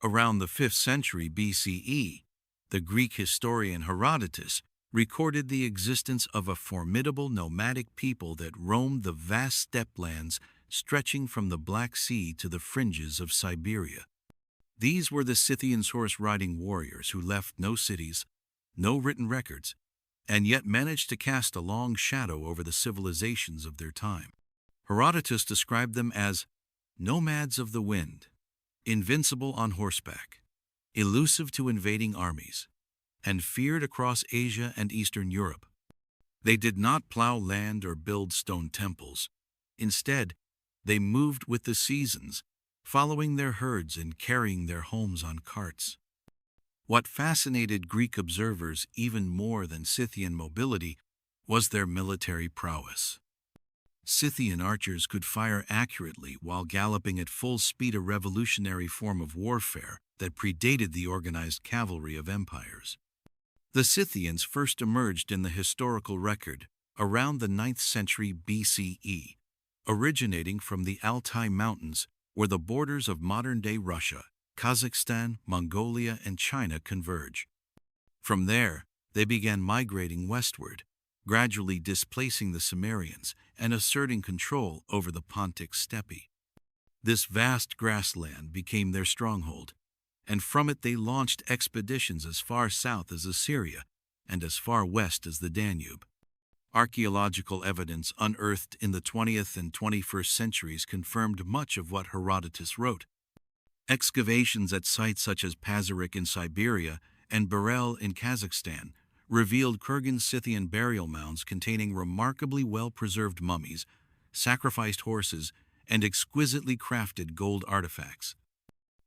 Around the 5th century BCE, the Greek historian Herodotus recorded the existence of a formidable nomadic people that roamed the vast steppe lands stretching from the Black Sea to the fringes of Siberia. These were the Scythian horse-riding warriors who left no cities, no written records, and yet managed to cast a long shadow over the civilizations of their time. Herodotus described them as nomads of the wind, invincible on horseback, elusive to invading armies, and feared across Asia and Eastern Europe. They did not plow land or build stone temples. Instead, they moved with the seasons, following their herds and carrying their homes on carts. What fascinated Greek observers even more than Scythian mobility was their military prowess. Scythian archers could fire accurately while galloping at full speed, a revolutionary form of warfare that predated the organized cavalry of empires. The Scythians first emerged in the historical record around the 9th century BCE, originating from the Altai Mountains, where the borders of modern-day Russia, Kazakhstan, Mongolia, and China converge. From there, they began migrating westward, gradually displacing the Cimmerians and asserting control over the Pontic steppe. This vast grassland became their stronghold, and from it they launched expeditions as far south as Assyria and as far west as the Danube. Archaeological evidence unearthed in the 20th and 21st centuries confirmed much of what Herodotus wrote. Excavations at sites such as Pazyryk in Siberia and Burel in Kazakhstan revealed Kurgan Scythian burial mounds containing remarkably well-preserved mummies, sacrificed horses, and exquisitely crafted gold artifacts.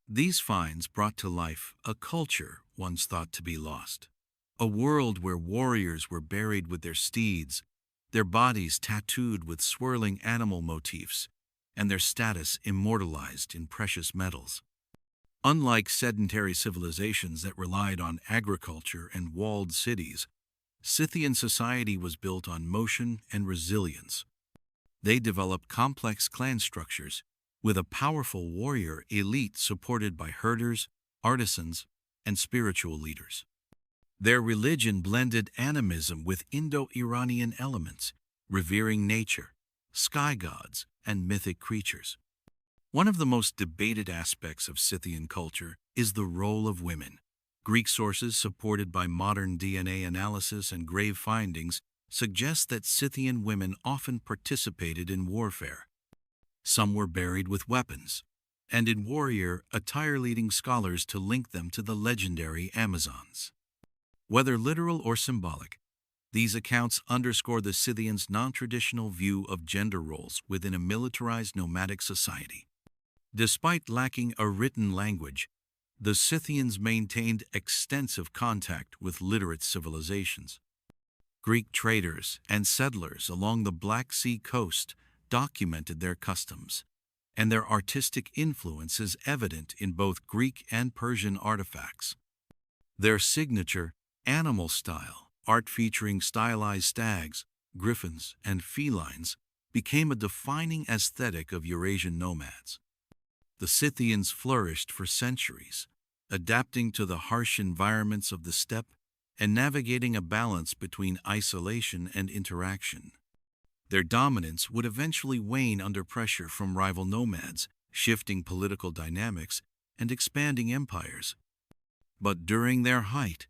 These finds brought to life a culture once thought to be lost, a world where warriors were buried with their steeds, their bodies tattooed with swirling animal motifs, and their status immortalized in precious metals. Unlike sedentary civilizations that relied on agriculture and walled cities, Scythian society was built on motion and resilience. They developed complex clan structures, with a powerful warrior elite supported by herders, artisans, and spiritual leaders. Their religion blended animism with Indo-Iranian elements, revering nature, sky gods, and mythic creatures. One of the most debated aspects of Scythian culture is the role of women. Greek sources, supported by modern DNA analysis and grave findings, suggest that Scythian women often participated in warfare. Some were buried with weapons, and in warrior attire, leading scholars to link them to the legendary Amazons. Whether literal or symbolic, these accounts underscore the Scythians' non-traditional view of gender roles within a militarized nomadic society. Despite lacking a written language, the Scythians maintained extensive contact with literate civilizations. Greek traders and settlers along the Black Sea coast documented their customs, and their artistic influence is evident in both Greek and Persian artifacts. Their signature, animal style, art featuring stylized stags, griffins, and felines, became a defining aesthetic of Eurasian nomads. The Scythians flourished for centuries, adapting to the harsh environments of the steppe and navigating a balance between isolation and interaction. Their dominance would eventually wane under pressure from rival nomads, shifting political dynamics and expanding empires. But during their height,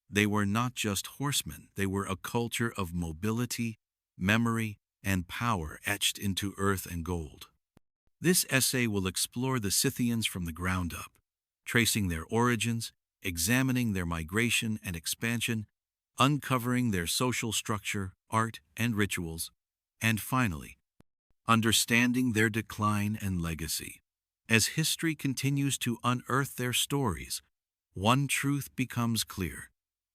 they were not just horsemen, they were a culture of mobility, memory, and power etched into earth and gold. This essay will explore the Scythians from the ground up, tracing their origins, examining their migration and expansion, uncovering their social structure, art, and rituals, and finally, understanding their decline and legacy. As history continues to unearth their stories, one truth becomes clear.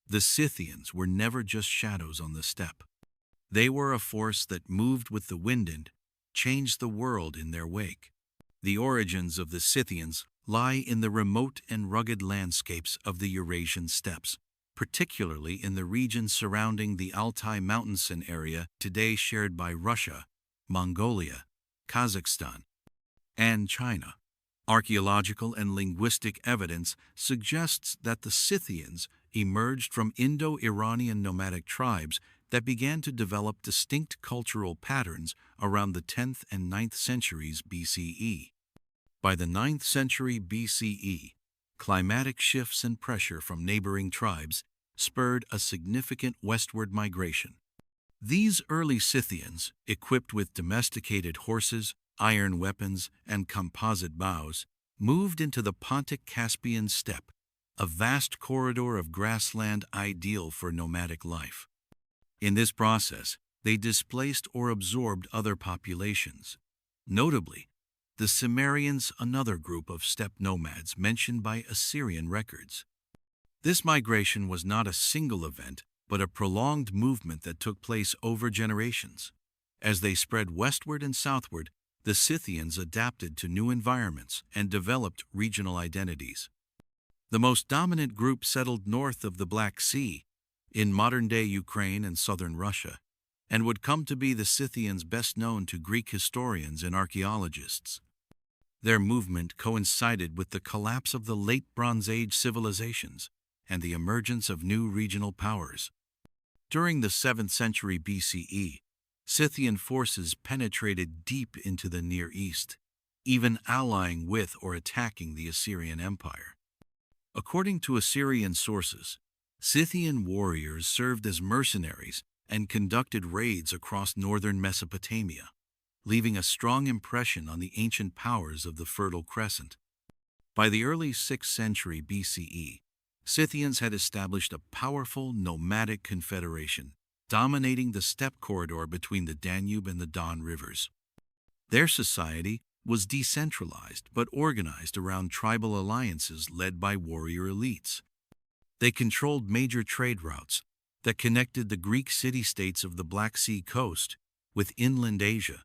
The Scythians were never just shadows on the steppe. They were a force that moved with the wind and changed the world in their wake. The origins of the Scythians lie in the remote and rugged landscapes of the Eurasian steppes, particularly in the regions surrounding the Altai mountain area today shared by Russia, Mongolia, Kazakhstan, and China. Archaeological and linguistic evidence suggests that the Scythians emerged from Indo-Iranian nomadic tribes that began to develop distinct cultural patterns around the 10th and 9th centuries BCE. By the 9th century BCE, climatic shifts and pressure from neighboring tribes spurred a significant westward migration. These early Scythians, equipped with domesticated horses, iron weapons, and composite bows, moved into the Pontic-Caspian steppe, a vast corridor of grassland ideal for nomadic life. In this process, they displaced or absorbed other populations. Notably, the Cimmerians, another group of steppe nomads mentioned by Assyrian records. This migration was not a single event, but a prolonged movement that took place over generations. As they spread westward and southward, the Scythians adapted to new environments and developed regional identities. The most dominant group settled north of the Black Sea, in modern-day Ukraine and southern Russia, and would come to be the Scythians best known to Greek historians and archaeologists. Their movement coincided with the collapse of the late Bronze Age civilizations and the emergence of new regional powers. During the 7th century BCE, Scythian forces penetrated deep into the Near East, even allying with or attacking the Assyrian Empire. According to Assyrian sources, Scythian warriors served as mercenaries and conducted raids across northern Mesopotamia, leaving a strong impression on the ancient powers of the Fertile Crescent. By the early 6th century BCE, Scythians had established a powerful nomadic confederation, dominating the steppe corridor between the Danube and the Don rivers. Their society was decentralized but organized around tribal alliances led by warrior elites. They controlled major trade routes that connected the Greek city-states of the Black Sea coast with inland Asia,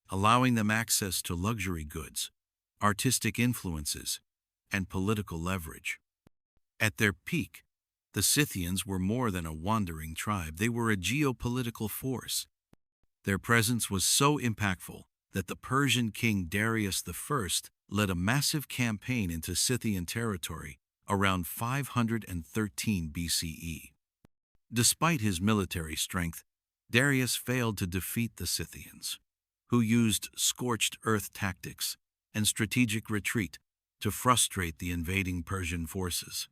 allowing them access to luxury goods, artistic influences, and political leverage. At their peak, the Scythians were more than a wandering tribe. They were a geopolitical force. Their presence was so impactful that the Persian king Darius I led a massive campaign into Scythian territory around 513 BCE. Despite his military strength, Darius failed to defeat the Scythians, who used scorched earth tactics and strategic retreat to frustrate the invading Persian forces.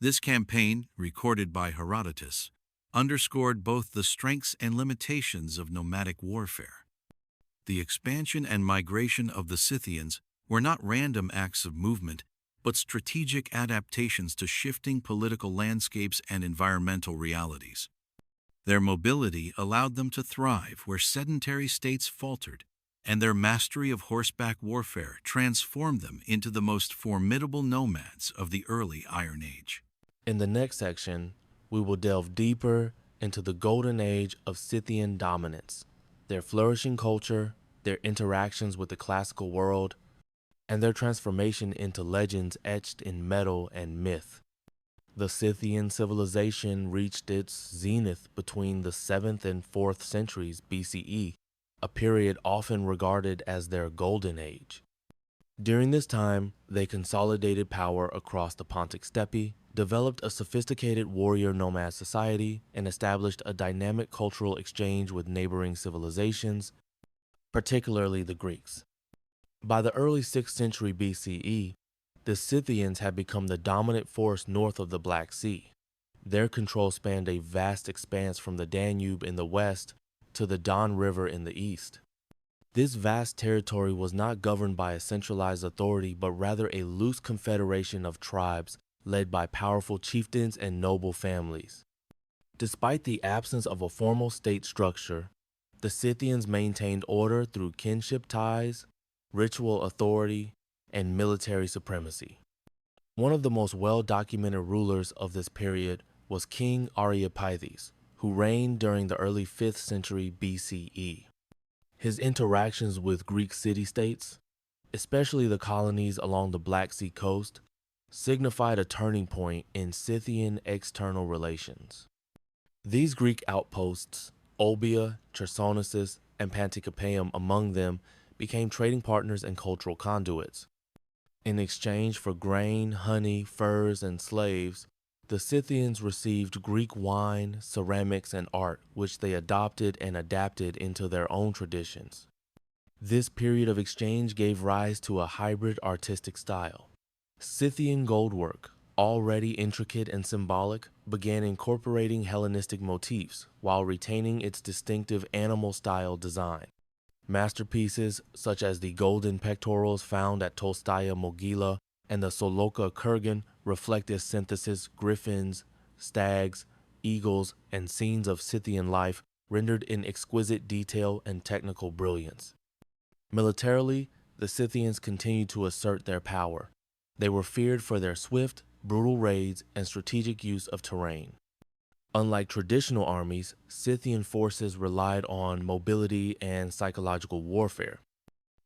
This campaign, recorded by Herodotus, underscored both the strengths and limitations of nomadic warfare. The expansion and migration of the Scythians were not random acts of movement, but strategic adaptations to shifting political landscapes and environmental realities. Their mobility allowed them to thrive where sedentary states faltered, and their mastery of horseback warfare transformed them into the most formidable nomads of the early Iron Age. In the next section, we will delve deeper into the golden age of Scythian dominance, their flourishing culture, their interactions with the classical world, and their transformation into legends etched in metal and myth. The Scythian civilization reached its zenith between the 7th and 4th centuries BCE, a period often regarded as their golden age. During this time, they consolidated power across the Pontic steppe, developed a sophisticated warrior nomad society, and established a dynamic cultural exchange with neighboring civilizations, particularly the Greeks. By the early 6th century BCE, the Scythians had become the dominant force north of the Black Sea. Their control spanned a vast expanse from the Danube in the west to the Don River in the east. This vast territory was not governed by a centralized authority, but rather a loose confederation of tribes led by powerful chieftains and noble families. Despite the absence of a formal state structure, the Scythians maintained order through kinship ties, ritual authority, and military supremacy. One of the most well-documented rulers of this period was King Ariapithes, who reigned during the early 5th century BCE. His interactions with Greek city-states, especially the colonies along the Black Sea coast, signified a turning point in Scythian external relations. These Greek outposts, Olbia, Chersonesus, and Panticapaeum among them, became trading partners and cultural conduits. In exchange for grain, honey, furs, and slaves, the Scythians received Greek wine, ceramics, and art, which they adopted and adapted into their own traditions. This period of exchange gave rise to a hybrid artistic style. Scythian goldwork, already intricate and symbolic, began incorporating Hellenistic motifs while retaining its distinctive animal-style design. Masterpieces such as the golden pectorals found at Tolstaya Mogila and the Soloka Kurgan reflect this synthesis: griffins, stags, eagles, and scenes of Scythian life rendered in exquisite detail and technical brilliance. Militarily, the Scythians continued to assert their power. They were feared for their swift, brutal raids and strategic use of terrain. Unlike traditional armies, Scythian forces relied on mobility and psychological warfare.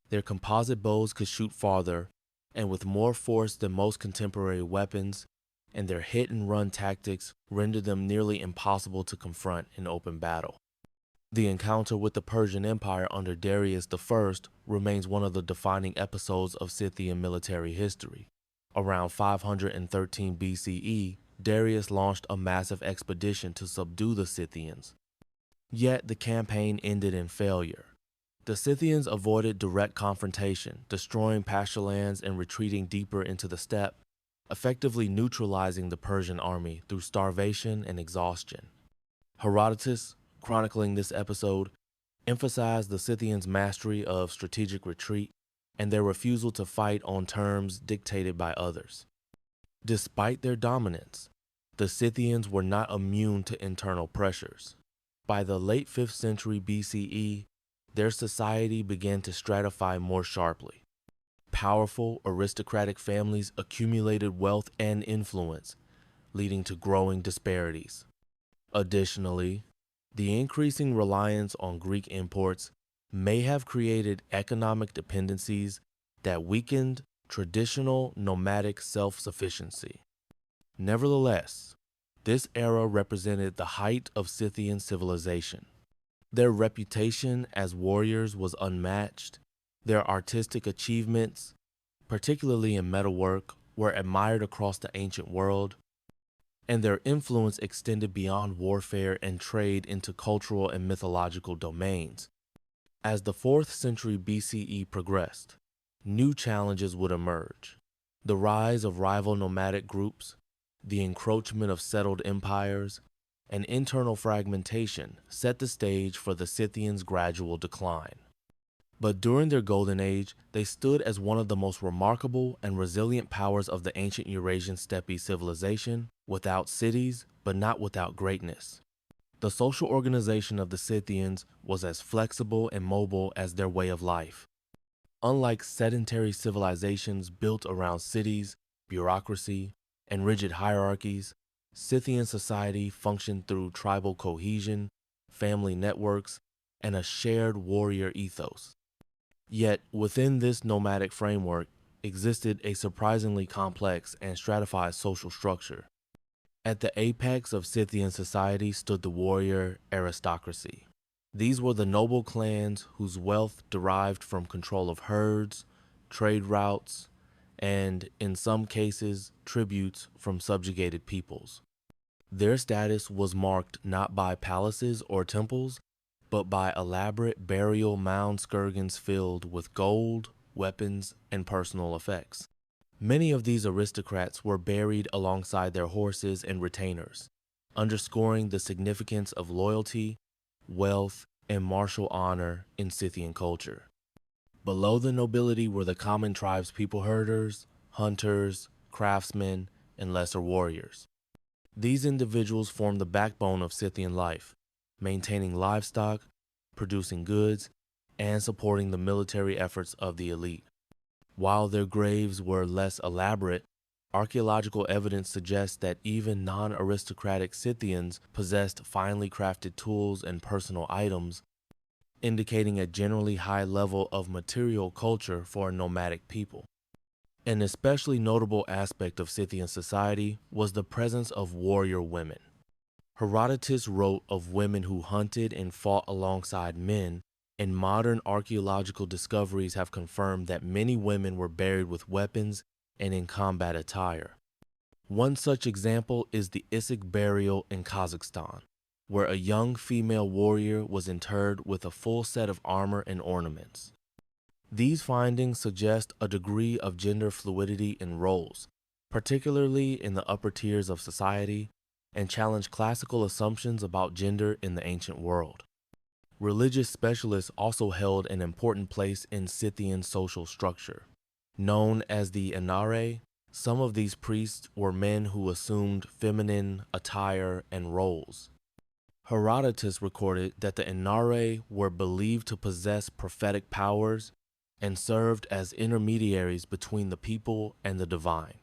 Their composite bows could shoot farther, and with more force than most contemporary weapons, and their hit-and-run tactics rendered them nearly impossible to confront in open battle. The encounter with the Persian Empire under Darius I remains one of the defining episodes of Scythian military history. Around 513 BCE, Darius launched a massive expedition to subdue the Scythians. Yet the campaign ended in failure. The Scythians avoided direct confrontation, destroying pasture lands and retreating deeper into the steppe, effectively neutralizing the Persian army through starvation and exhaustion. Herodotus, chronicling this episode, emphasized the Scythians' mastery of strategic retreat and their refusal to fight on terms dictated by others. Despite their dominance, the Scythians were not immune to internal pressures. By the late 5th century BCE, their society began to stratify more sharply. Powerful aristocratic families accumulated wealth and influence, leading to growing disparities. Additionally, the increasing reliance on Greek imports may have created economic dependencies that weakened traditional nomadic self-sufficiency. Nevertheless, this era represented the height of Scythian civilization. Their reputation as warriors was unmatched. Their artistic achievements, particularly in metalwork, were admired across the ancient world, and their influence extended beyond warfare and trade into cultural and mythological domains. As the 4th century BCE progressed, new challenges would emerge. The rise of rival nomadic groups, the encroachment of settled empires, and internal fragmentation set the stage for the Scythians' gradual decline. But during their golden age, they stood as one of the most remarkable and resilient powers of the ancient Eurasian steppe civilization, without cities, but not without greatness. The social organization of the Scythians was as flexible and mobile as their way of life. Unlike sedentary civilizations built around cities, bureaucracy, and rigid hierarchies, Scythian society functioned through tribal cohesion, family networks, and a shared warrior ethos. Yet, within this nomadic framework existed a surprisingly complex and stratified social structure. At the apex of Scythian society stood the warrior aristocracy. These were the noble clans whose wealth derived from control of herds, trade routes, and, in some cases, tributes from subjugated peoples. Their status was marked not by palaces or temples, but by elaborate burial mound skurgens filled with gold, weapons, and personal effects. Many of these aristocrats were buried alongside their horses and retainers, underscoring the significance of loyalty, wealth, and martial honor in Scythian culture. Below the nobility were the common tribespeople herders, hunters, craftsmen, and lesser warriors. These individuals formed the backbone of Scythian life, maintaining livestock, producing goods, and supporting the military efforts of the elite. While their graves were less elaborate, archaeological evidence suggests that even non-aristocratic Scythians possessed finely crafted tools and personal items, indicating a generally high level of material culture for a nomadic people. An especially notable aspect of Scythian society was the presence of warrior women. Herodotus wrote of women who hunted and fought alongside men, and modern archaeological discoveries have confirmed that many women were buried with weapons and in combat attire. One such example is the Issyk burial in Kazakhstan, where a young female warrior was interred with a full set of armor and ornaments. These findings suggest a degree of gender fluidity in roles, particularly in the upper tiers of society, and challenge classical assumptions about gender in the ancient world. Religious specialists also held an important place in Scythian social structure. Known as the Inare, some of these priests were men who assumed feminine attire and roles. Herodotus recorded that the Inare were believed to possess prophetic powers and served as intermediaries between the people and the divine.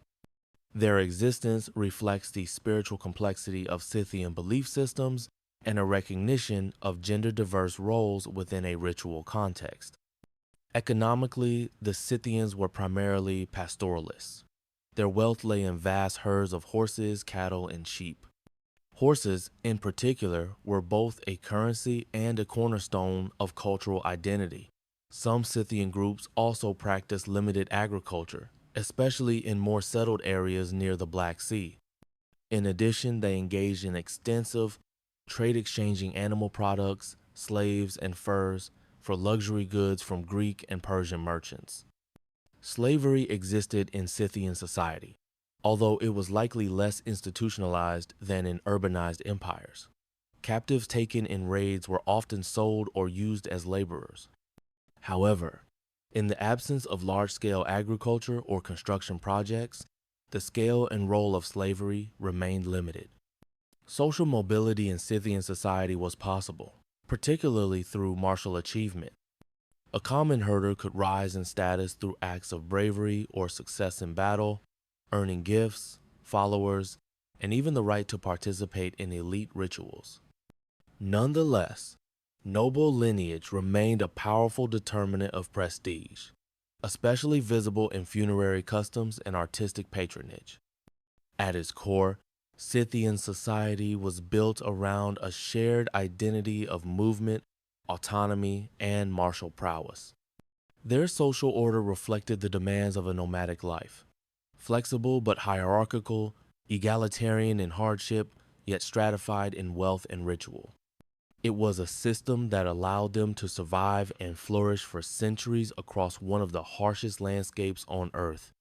Their existence reflects the spiritual complexity of Scythian belief systems and a recognition of gender-diverse roles within a ritual context. Economically, the Scythians were primarily pastoralists. Their wealth lay in vast herds of horses, cattle, and sheep. Horses, in particular, were both a currency and a cornerstone of cultural identity. Some Scythian groups also practiced limited agriculture, especially in more settled areas near the Black Sea. In addition, they engaged in extensive trade exchanging animal products, slaves, and furs for luxury goods from Greek and Persian merchants. Slavery existed in Scythian society, although it was likely less institutionalized than in urbanized empires. Captives taken in raids were often sold or used as laborers. However, in the absence of large-scale agriculture or construction projects, the scale and role of slavery remained limited. Social mobility in Scythian society was possible, particularly through martial achievement. A common herder could rise in status through acts of bravery or success in battle, earning gifts, followers, and even the right to participate in elite rituals. Nonetheless, noble lineage remained a powerful determinant of prestige, especially visible in funerary customs and artistic patronage. At its core, Scythian society was built around a shared identity of movement, autonomy, and martial prowess. Their social order reflected the demands of a nomadic life, flexible but hierarchical, egalitarian in hardship, yet stratified in wealth and ritual. It was a system that allowed them to survive and flourish for centuries across one of the harshest landscapes on Earth.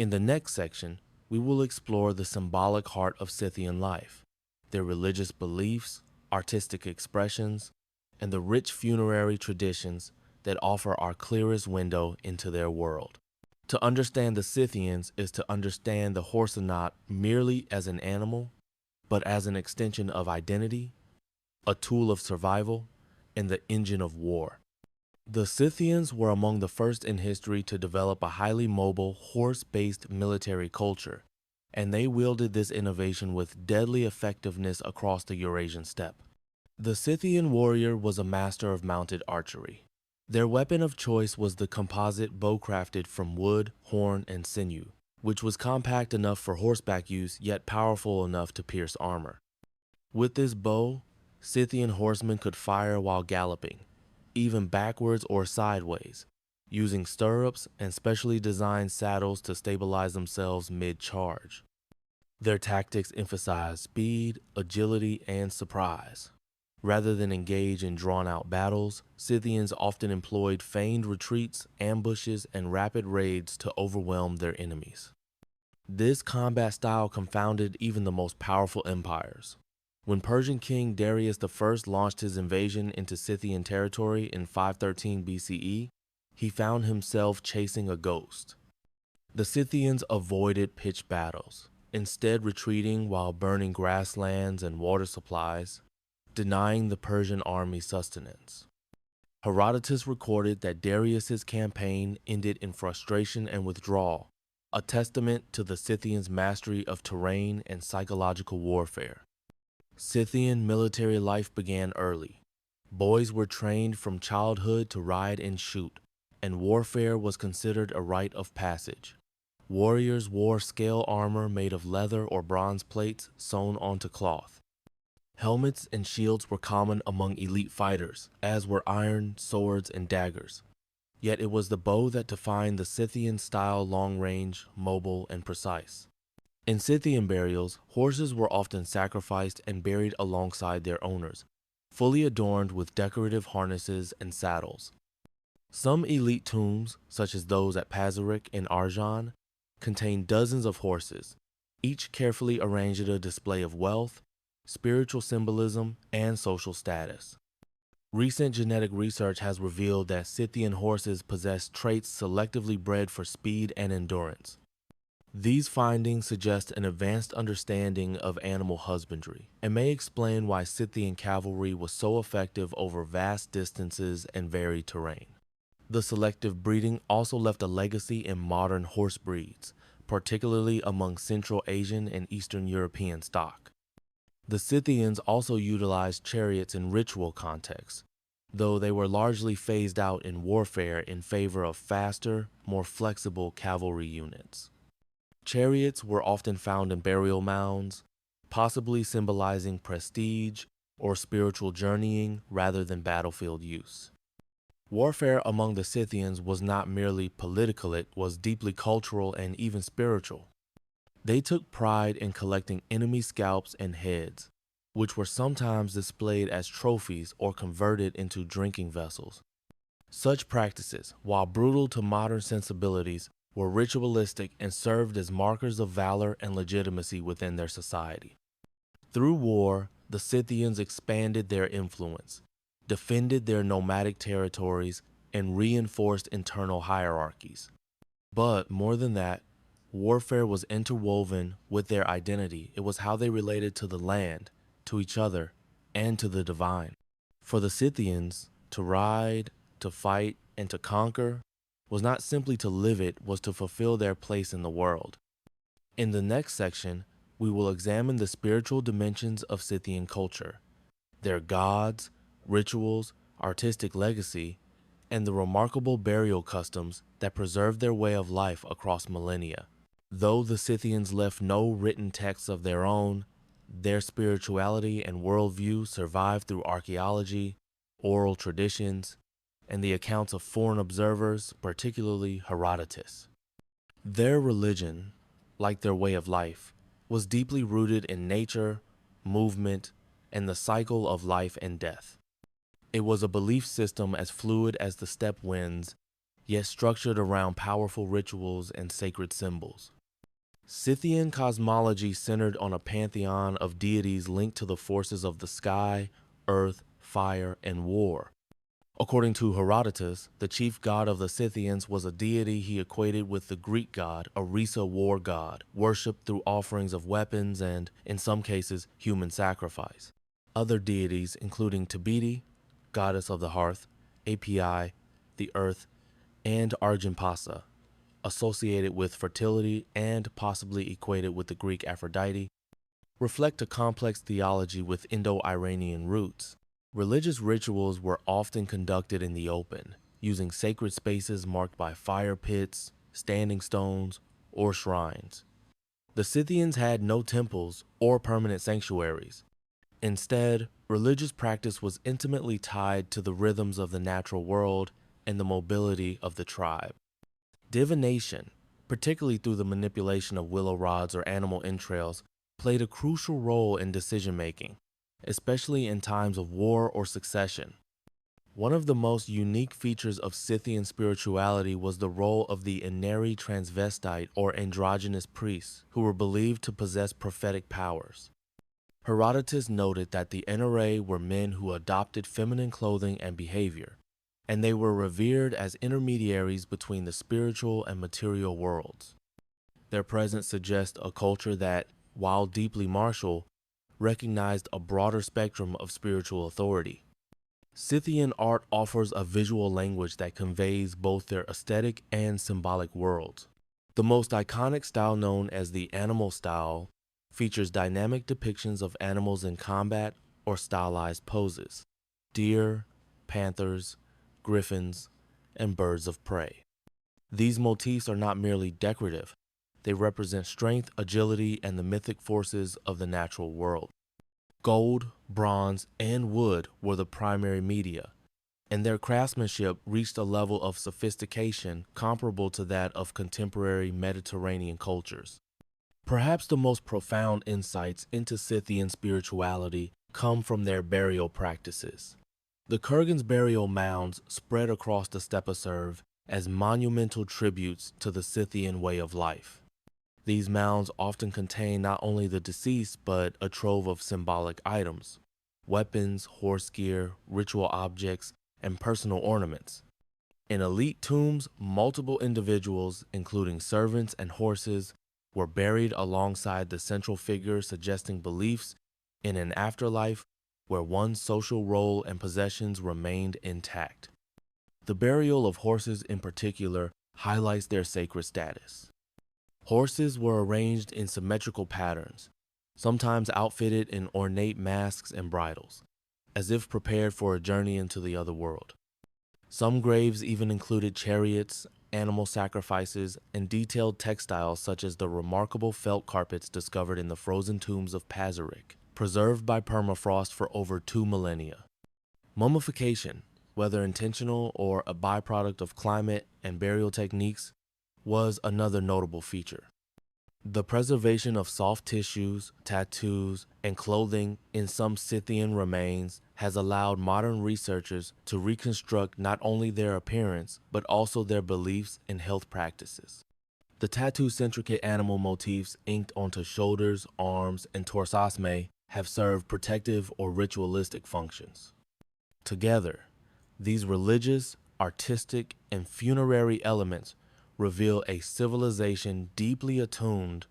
In the next section, we will explore the symbolic heart of Scythian life, their religious beliefs, artistic expressions, and the rich funerary traditions that offer our clearest window into their world. To understand the Scythians is to understand the horse not merely as an animal, but as an extension of identity, a tool of survival, and the engine of war. The Scythians were among the first in history to develop a highly mobile, horse-based military culture, and they wielded this innovation with deadly effectiveness across the Eurasian steppe. The Scythian warrior was a master of mounted archery. Their weapon of choice was the composite bow crafted from wood, horn, and sinew, which was compact enough for horseback use yet powerful enough to pierce armor. With this bow, Scythian horsemen could fire while galloping, even backwards or sideways, using stirrups and specially designed saddles to stabilize themselves mid-charge. Their tactics emphasized speed, agility, and surprise. Rather than engage in drawn-out battles, Scythians often employed feigned retreats, ambushes, and rapid raids to overwhelm their enemies. This combat style confounded even the most powerful empires. When Persian king Darius I launched his invasion into Scythian territory in 513 BCE, he found himself chasing a ghost. The Scythians avoided pitched battles, instead retreating while burning grasslands and water supplies, denying the Persian army sustenance. Herodotus recorded that Darius's campaign ended in frustration and withdrawal, a testament to the Scythians' mastery of terrain and psychological warfare. Scythian military life began early. Boys were trained from childhood to ride and shoot, and warfare was considered a rite of passage. Warriors wore scale armor made of leather or bronze plates sewn onto cloth. Helmets and shields were common among elite fighters, as were iron, swords, and daggers. Yet it was the bow that defined the Scythian style: long-range, mobile, and precise. In Scythian burials, horses were often sacrificed and buried alongside their owners, fully adorned with decorative harnesses and saddles. Some elite tombs, such as those at Pazyryk in Arjan, contained dozens of horses, each carefully arranged a display of wealth, spiritual symbolism, and social status. Recent genetic research has revealed that Scythian horses possess traits selectively bred for speed and endurance. These findings suggest an advanced understanding of animal husbandry and may explain why Scythian cavalry was so effective over vast distances and varied terrain. The selective breeding also left a legacy in modern horse breeds, particularly among Central Asian and Eastern European stock. The Scythians also utilized chariots in ritual contexts, though they were largely phased out in warfare in favor of faster, more flexible cavalry units. Chariots were often found in burial mounds, possibly symbolizing prestige or spiritual journeying rather than battlefield use. Warfare among the Scythians was not merely political, it was deeply cultural and even spiritual. They took pride in collecting enemy scalps and heads, which were sometimes displayed as trophies or converted into drinking vessels. Such practices, while brutal to modern sensibilities, were ritualistic and served as markers of valor and legitimacy within their society. Through war, the Scythians expanded their influence, defended their nomadic territories, and reinforced internal hierarchies. But more than that, warfare was interwoven with their identity. It was how they related to the land, to each other, and to the divine. For the Scythians, to ride, to fight, and to conquer was not simply to live, it was to fulfill their place in the world. In the next section, we will examine the spiritual dimensions of Scythian culture, their gods, rituals, artistic legacy, and the remarkable burial customs that preserved their way of life across millennia. Though the Scythians left no written texts of their own, their spirituality and worldview survived through archaeology, oral traditions, and the accounts of foreign observers, particularly Herodotus. Their religion, like their way of life, was deeply rooted in nature, movement, and the cycle of life and death. It was a belief system as fluid as the steppe winds, yet structured around powerful rituals and sacred symbols. Scythian cosmology centered on a pantheon of deities linked to the forces of the sky, earth, fire, and war. According to Herodotus, the chief god of the Scythians was a deity he equated with the Greek god, Arisa, war god, worshipped through offerings of weapons and, in some cases, human sacrifice. Other deities, including Tabidi, goddess of the hearth, Api, the earth, and Argempasa, associated with fertility and possibly equated with the Greek Aphrodite, reflect a complex theology with Indo-Iranian roots. Religious rituals were often conducted in the open, using sacred spaces marked by fire pits, standing stones, or shrines. The Scythians had no temples or permanent sanctuaries. Instead, religious practice was intimately tied to the rhythms of the natural world and the mobility of the tribe. Divination, particularly through the manipulation of willow rods or animal entrails, played a crucial role in decision-making, especially in times of war or succession. One of the most unique features of Scythian spirituality was the role of the Inari transvestite or androgynous priests, who were believed to possess prophetic powers. Herodotus noted that the Inari were men who adopted feminine clothing and behavior, and they were revered as intermediaries between the spiritual and material worlds. Their presence suggests a culture that, while deeply martial, recognized a broader spectrum of spiritual authority. Scythian art offers a visual language that conveys both their aesthetic and symbolic worlds. The most iconic style, known as the animal style, features dynamic depictions of animals in combat or stylized poses: deer, panthers, griffins, and birds of prey. These motifs are not merely decorative. They represent strength, agility, and the mythic forces of the natural world. Gold, bronze, and wood were the primary media, and their craftsmanship reached a level of sophistication comparable to that of contemporary Mediterranean cultures. Perhaps the most profound insights into Scythian spirituality come from their burial practices. The Kurgan's burial mounds spread across the steppe serve as monumental tributes to the Scythian way of life. These mounds often contain not only the deceased but a trove of symbolic items, weapons, horse gear, ritual objects, and personal ornaments. In elite tombs, multiple individuals, including servants and horses, were buried alongside the central figure, suggesting beliefs in an afterlife where one's social role and possessions remained intact. The burial of horses in particular highlights their sacred status. Horses were arranged in symmetrical patterns, sometimes outfitted in ornate masks and bridles, as if prepared for a journey into the other world. Some graves even included chariots, animal sacrifices, and detailed textiles such as the remarkable felt carpets discovered in the frozen tombs of Pazyryk, preserved by permafrost for over 2 millennia. Mummification, whether intentional or a byproduct of climate and burial techniques, was another notable feature. The preservation of soft tissues, tattoos, and clothing in some Scythian remains has allowed modern researchers to reconstruct not only their appearance, but also their beliefs and health practices. The tattoo-centric animal motifs inked onto shoulders, arms, and torsasme have served protective or ritualistic functions. Together, these religious, artistic, and funerary elements reveal a civilization deeply attuned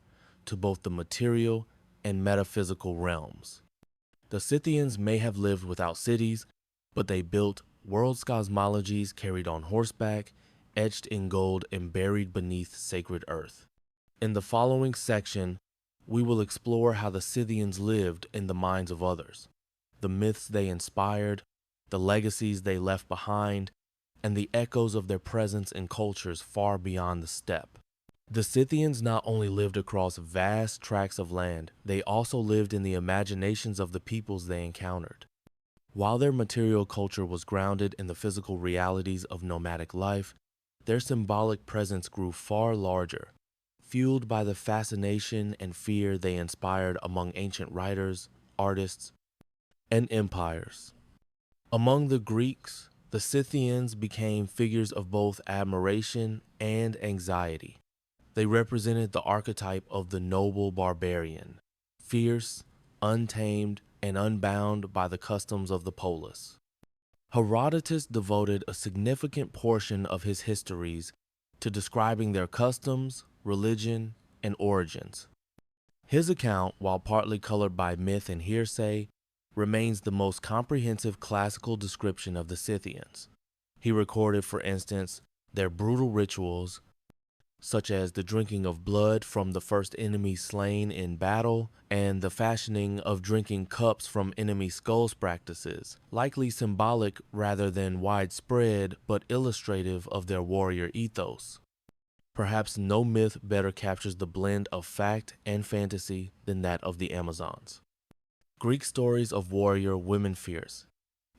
to both the material and metaphysical realms. The Scythians may have lived without cities, but they built world's cosmologies carried on horseback, etched in gold and buried beneath sacred earth. In the following section, we will explore how the Scythians lived in the minds of others, the myths they inspired, the legacies they left behind, and the echoes of their presence in cultures far beyond the steppe. The Scythians not only lived across vast tracts of land, they also lived in the imaginations of the peoples they encountered. While their material culture was grounded in the physical realities of nomadic life, their symbolic presence grew far larger, fueled by the fascination and fear they inspired among ancient writers, artists, and empires. Among the Greeks, the Scythians became figures of both admiration and anxiety. They represented the archetype of the noble barbarian, fierce, untamed, and unbound by the customs of the polis. Herodotus devoted a significant portion of his histories to describing their customs, religion, and origins. His account, while partly colored by myth and hearsay, remains the most comprehensive classical description of the Scythians. He recorded, for instance, their brutal rituals, such as the drinking of blood from the first enemy slain in battle and the fashioning of drinking cups from enemy skulls practices, likely symbolic rather than widespread but illustrative of their warrior ethos. Perhaps no myth better captures the blend of fact and fantasy than that of the Amazons. Greek stories of warrior women fierce,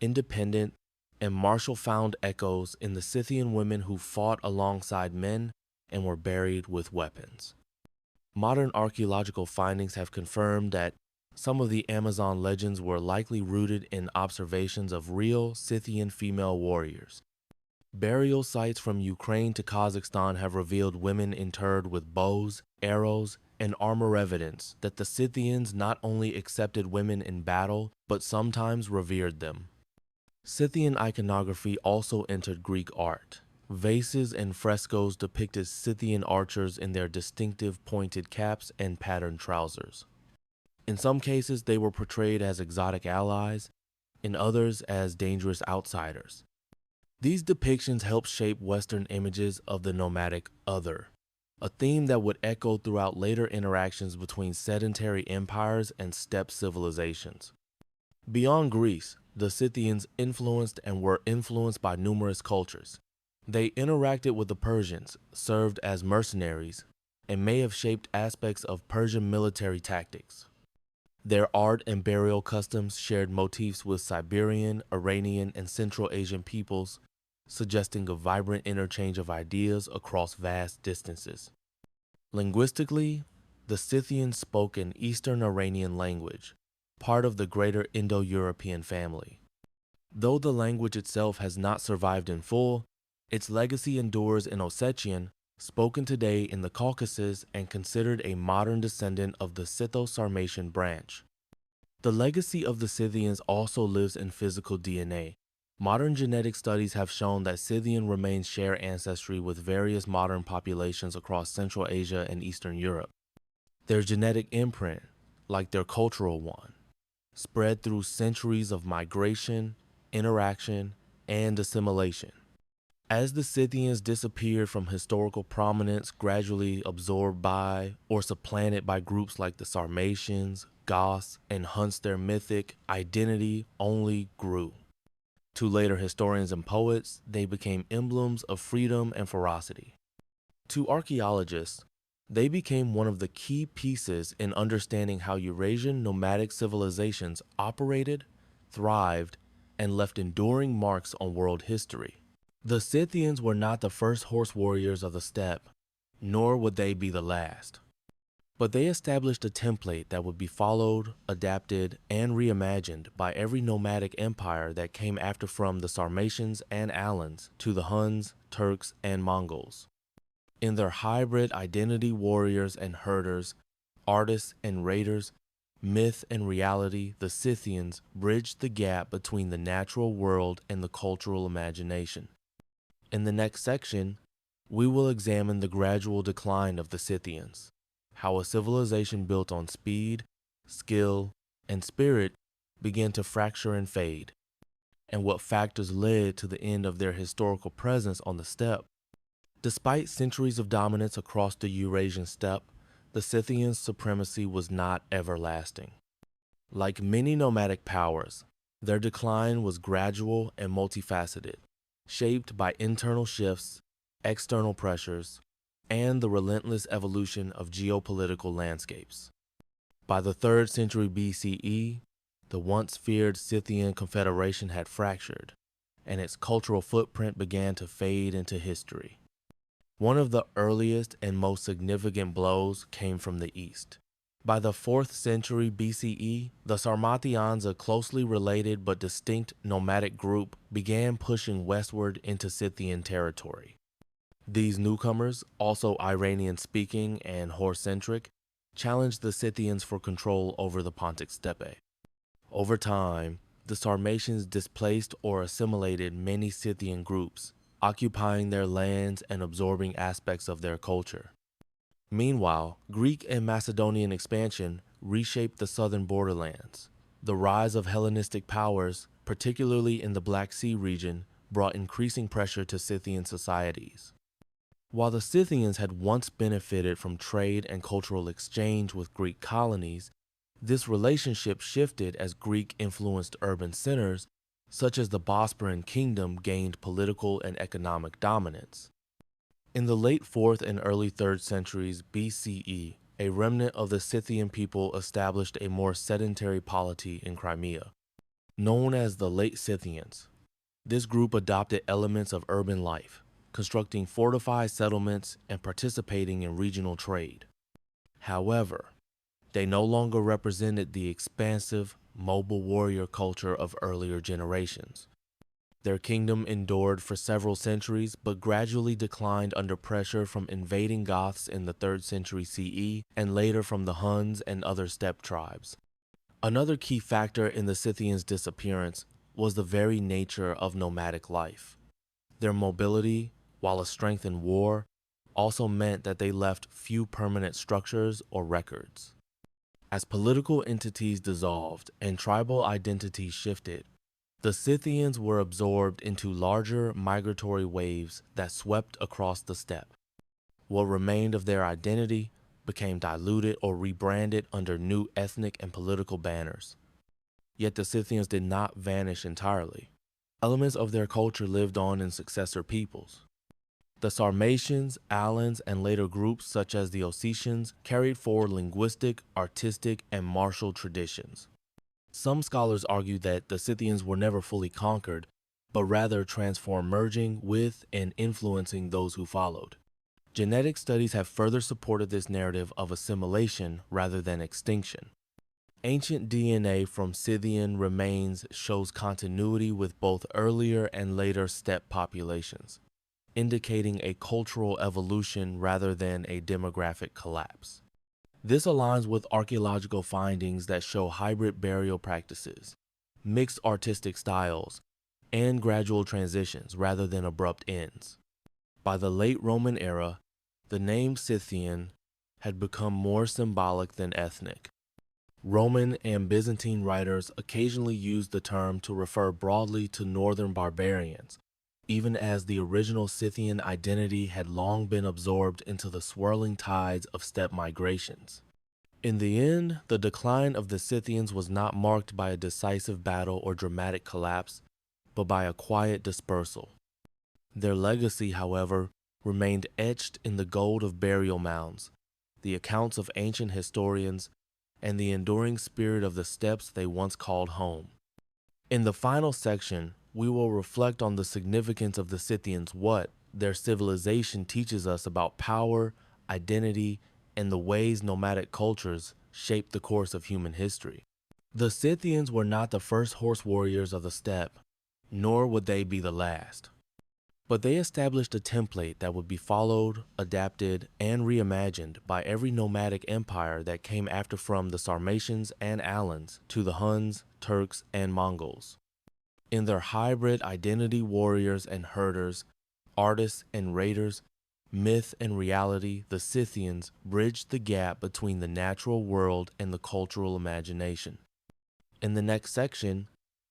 independent, and martial found echoes in the Scythian women who fought alongside men and were buried with weapons. Modern archaeological findings have confirmed that some of the Amazon legends were likely rooted in observations of real Scythian female warriors. Burial sites from Ukraine to Kazakhstan have revealed women interred with bows, arrows, and armor, evidence that the Scythians not only accepted women in battle, but sometimes revered them. Scythian iconography also entered Greek art. Vases and frescoes depicted Scythian archers in their distinctive pointed caps and patterned trousers. In some cases, they were portrayed as exotic allies, in others as dangerous outsiders. These depictions helped shape Western images of the nomadic other, a theme that would echo throughout later interactions between sedentary empires and steppe civilizations. Beyond Greece, the Scythians influenced and were influenced by numerous cultures. They interacted with the Persians, served as mercenaries, and may have shaped aspects of Persian military tactics. Their art and burial customs shared motifs with Siberian, Iranian, and Central Asian peoples, suggesting a vibrant interchange of ideas across vast distances. Linguistically, the Scythians spoke an Eastern Iranian language, part of the greater Indo-European family. Though the language itself has not survived in full, its legacy endures in Ossetian, spoken today in the Caucasus and considered a modern descendant of the Scytho-Sarmatian branch. The legacy of the Scythians also lives in physical DNA. Modern genetic studies have shown that Scythian remains share ancestry with various modern populations across Central Asia and Eastern Europe. Their genetic imprint, like their cultural one, spread through centuries of migration, interaction, and assimilation. As the Scythians disappeared from historical prominence, gradually absorbed by or supplanted by groups like the Sarmatians, Goths, and Hunts, their mythic identity only grew. To later historians and poets, they became emblems of freedom and ferocity. To archaeologists, they became one of the key pieces in understanding how Eurasian nomadic civilizations operated, thrived, and left enduring marks on world history. The Scythians were not the first horse warriors of the steppe, nor would they be the last. But they established a template that would be followed, adapted, and reimagined by every nomadic empire that came after, from the Sarmatians and Alans to the Huns, Turks, and Mongols. In their hybrid identity, warriors and herders, artists and raiders, myth and reality, the Scythians bridged the gap between the natural world and the cultural imagination. In the next section, we will examine the gradual decline of the Scythians, how a civilization built on speed, skill, and spirit began to fracture and fade, and what factors led to the end of their historical presence on the steppe. Despite centuries of dominance across the Eurasian steppe, the Scythians' supremacy was not everlasting. Like many nomadic powers, their decline was gradual and multifaceted, shaped by internal shifts, external pressures, and the relentless evolution of geopolitical landscapes. By the 3rd century BCE, the once feared Scythian confederation had fractured, and its cultural footprint began to fade into history. One of the earliest and most significant blows came from the east. By the 4th century BCE, the Sarmatians, a closely related but distinct nomadic group, began pushing westward into Scythian territory. These newcomers, also Iranian-speaking and horse-centric, challenged the Scythians for control over the Pontic steppe. Over time, the Sarmatians displaced or assimilated many Scythian groups, occupying their lands and absorbing aspects of their culture. Meanwhile, Greek and Macedonian expansion reshaped the southern borderlands. The rise of Hellenistic powers, particularly in the Black Sea region, brought increasing pressure to Scythian societies. While the Scythians had once benefited from trade and cultural exchange with Greek colonies, this relationship shifted as Greek-influenced urban centers, such as the Bosporan Kingdom, gained political and economic dominance. In the late 4th and early 3rd centuries BCE, a remnant of the Scythian people established a more sedentary polity in Crimea. Known as the Late Scythians, this group adopted elements of urban life, constructing fortified settlements and participating in regional trade. However, they no longer represented the expansive, mobile warrior culture of earlier generations. Their kingdom endured for several centuries, but gradually declined under pressure from invading Goths in the 3rd century CE and later from the Huns and other steppe tribes. Another key factor in the Scythians' disappearance was the very nature of nomadic life. Their mobility, while a strength in war, also meant that they left few permanent structures or records. As political entities dissolved and tribal identities shifted, the Scythians were absorbed into larger migratory waves that swept across the steppe. What remained of their identity became diluted or rebranded under new ethnic and political banners. Yet the Scythians did not vanish entirely. Elements of their culture lived on in successor peoples. The Sarmatians, Alans, and later groups such as the Ossetians carried forward linguistic, artistic, and martial traditions. Some scholars argue that the Scythians were never fully conquered, but rather transformed, merging with and influencing those who followed. Genetic studies have further supported this narrative of assimilation rather than extinction. Ancient DNA from Scythian remains shows continuity with both earlier and later steppe populations, indicating a cultural evolution rather than a demographic collapse. This aligns with archaeological findings that show hybrid burial practices, mixed artistic styles, and gradual transitions rather than abrupt ends. By the late Roman era, the name Scythian had become more symbolic than ethnic. Roman and Byzantine writers occasionally used the term to refer broadly to northern barbarians, even as the original Scythian identity had long been absorbed into the swirling tides of steppe migrations. In the end, the decline of the Scythians was not marked by a decisive battle or dramatic collapse, but by a quiet dispersal. Their legacy, however, remained etched in the gold of burial mounds, the accounts of ancient historians, and the enduring spirit of the steppes they once called home. In the final section, we will reflect on the significance of the Scythians, what their civilization teaches us about power, identity, and the ways nomadic cultures shaped the course of human history. The Scythians were not the first horse warriors of the steppe, nor would they be the last. But they established a template that would be followed, adapted, and reimagined by every nomadic empire that came after, from the Sarmatians and Alans to the Huns, Turks, and Mongols. In their hybrid identity, warriors and herders, artists and raiders, myth and reality, the Scythians bridged the gap between the natural world and the cultural imagination. In the next section,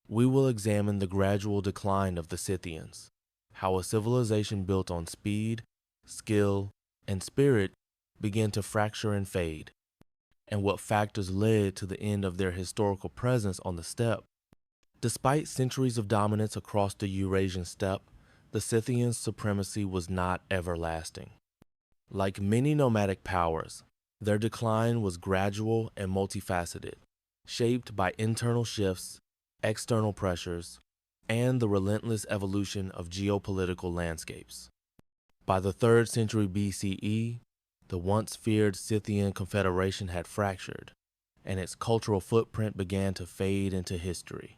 we will examine the gradual decline of the Scythians, how a civilization built on speed, skill, and spirit began to fracture and fade, and what factors led to the end of their historical presence on the steppe. Despite centuries of dominance across the Eurasian steppe, the Scythians' supremacy was not everlasting. Like many nomadic powers, their decline was gradual and multifaceted, shaped by internal shifts, external pressures, and the relentless evolution of geopolitical landscapes. By the 3rd century BCE, the once feared Scythian confederation had fractured, and its cultural footprint began to fade into history.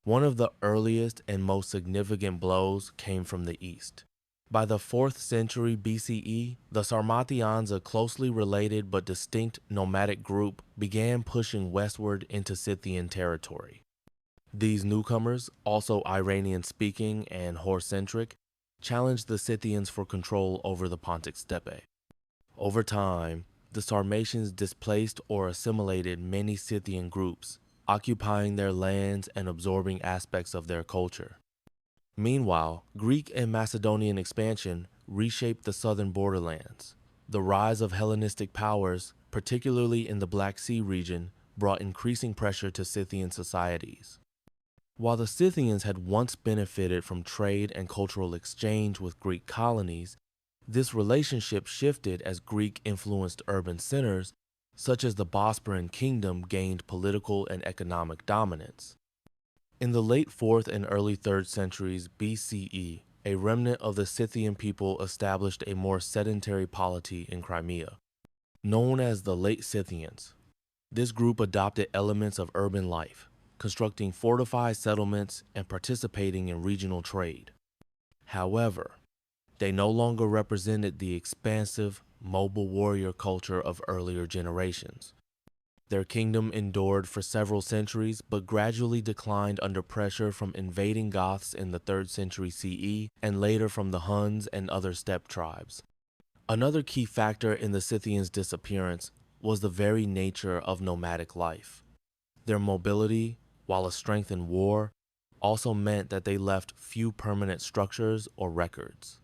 One of the earliest and most significant blows came from the east. By the 4th century BCE, the Sarmatians, a closely related but distinct nomadic group, began pushing westward into Scythian territory. These newcomers, also Iranian-speaking and horse-centric, challenged the Scythians for control over the Pontic steppe. Over time, the Sarmatians displaced or assimilated many Scythian groups, occupying their lands and absorbing aspects of their culture. Meanwhile, Greek and Macedonian expansion reshaped the southern borderlands. The rise of Hellenistic powers, particularly in the Black Sea region, brought increasing pressure to Scythian societies. While the Scythians had once benefited from trade and cultural exchange with Greek colonies, this relationship shifted as Greek-influenced urban centers, such as the Bosporan Kingdom, gained political and economic dominance. In the late 4th and early 3rd centuries BCE, a remnant of the Scythian people established a more sedentary polity in Crimea. Known as the Late Scythians, this group adopted elements of urban life, constructing fortified settlements and participating in regional trade. However, they no longer represented the expansive, mobile warrior culture of earlier generations. Their kingdom endured for several centuries, but gradually declined under pressure from invading Goths in the 3rd century CE and later from the Huns and other steppe tribes. Another key factor in the Scythians' disappearance was the very nature of nomadic life. Their mobility, while a strength in war, also meant that they left few permanent structures or records.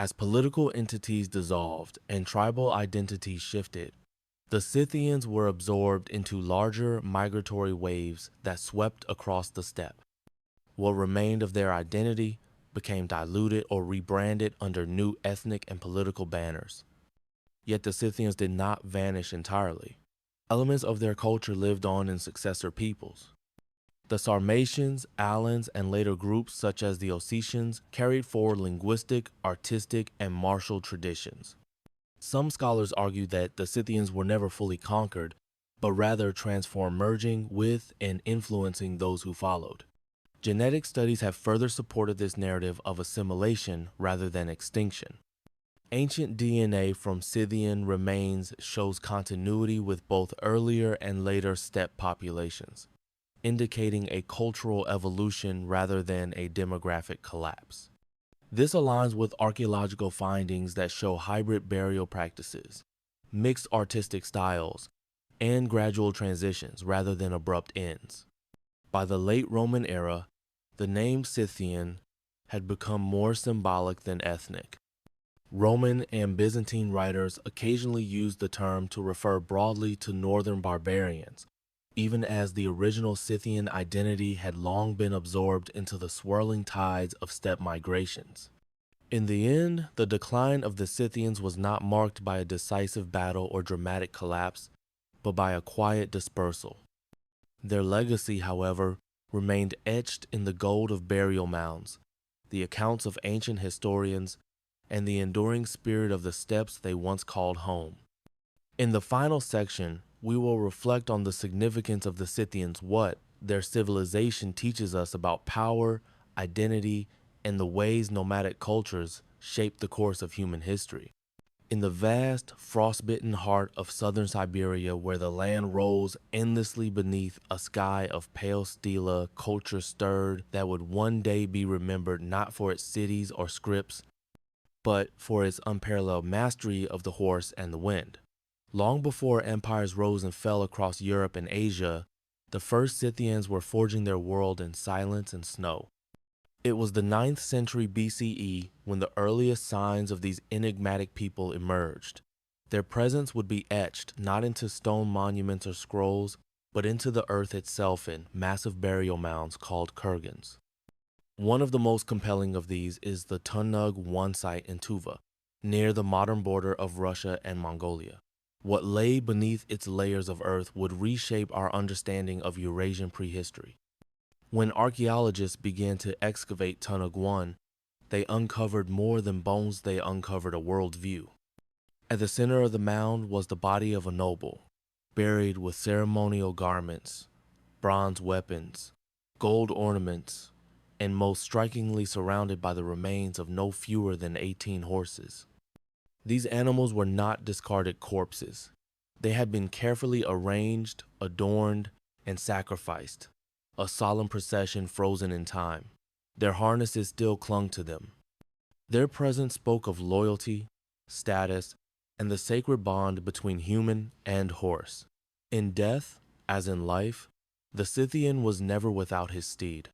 As political entities dissolved and tribal identities shifted, the Scythians were absorbed into larger migratory waves that swept across the steppe. What remained of their identity became diluted or rebranded under new ethnic and political banners. Yet the Scythians did not vanish entirely. Elements of their culture lived on in successor peoples. The Sarmatians, Alans, and later groups such as the Ossetians carried forward linguistic, artistic, and martial traditions. Some scholars argue that the Scythians were never fully conquered, but rather transformed, merging with and influencing those who followed. Genetic studies have further supported this narrative of assimilation rather than extinction. Ancient DNA from Scythian remains shows continuity with both earlier and later steppe populations, indicating a cultural evolution rather than a demographic collapse. This aligns with archaeological findings that show hybrid burial practices, mixed artistic styles, and gradual transitions rather than abrupt ends. By the late Roman era, the name Scythian had become more symbolic than ethnic. Roman and Byzantine writers occasionally used the term to refer broadly to northern barbarians, even as the original Scythian identity had long been absorbed into the swirling tides of steppe migrations. In the end, the decline of the Scythians was not marked by a decisive battle or dramatic collapse, but by a quiet dispersal. Their legacy, however, remained etched in the gold of burial mounds, the accounts of ancient historians, and the enduring spirit of the steppes they once called home. In the final section, we will reflect on the significance of the Scythians, what their civilization teaches us about power, identity, and the ways nomadic cultures shape the course of human history. In the vast, frostbitten heart of southern Siberia, where the land rolls endlessly beneath a sky of pale stela, culture stirred that would one day be remembered not for its cities or scripts, but for its unparalleled mastery of the horse and the wind. Long before empires rose and fell across Europe and Asia, the first Scythians were forging their world in silence and snow. It was the 9th century BCE when the earliest signs of these enigmatic people emerged. Their presence would be etched not into stone monuments or scrolls, but into the earth itself in massive burial mounds called kurgans. One of the most compelling of these is the Tunug I site in Tuva, near the modern border of Russia and Mongolia. What lay beneath its layers of earth would reshape our understanding of Eurasian prehistory. When archaeologists began to excavate Tunug I, they uncovered more than bones, they uncovered a worldview. At the center of the mound was the body of a noble, buried with ceremonial garments, bronze weapons, gold ornaments, and most strikingly surrounded by the remains of no fewer than 18 horses. These animals were not discarded corpses. They had been carefully arranged, adorned, and sacrificed, a solemn procession frozen in time. Their harnesses still clung to them. Their presence spoke of loyalty, status, and the sacred bond between human and horse. In death, as in life, the Scythian was never without his steed.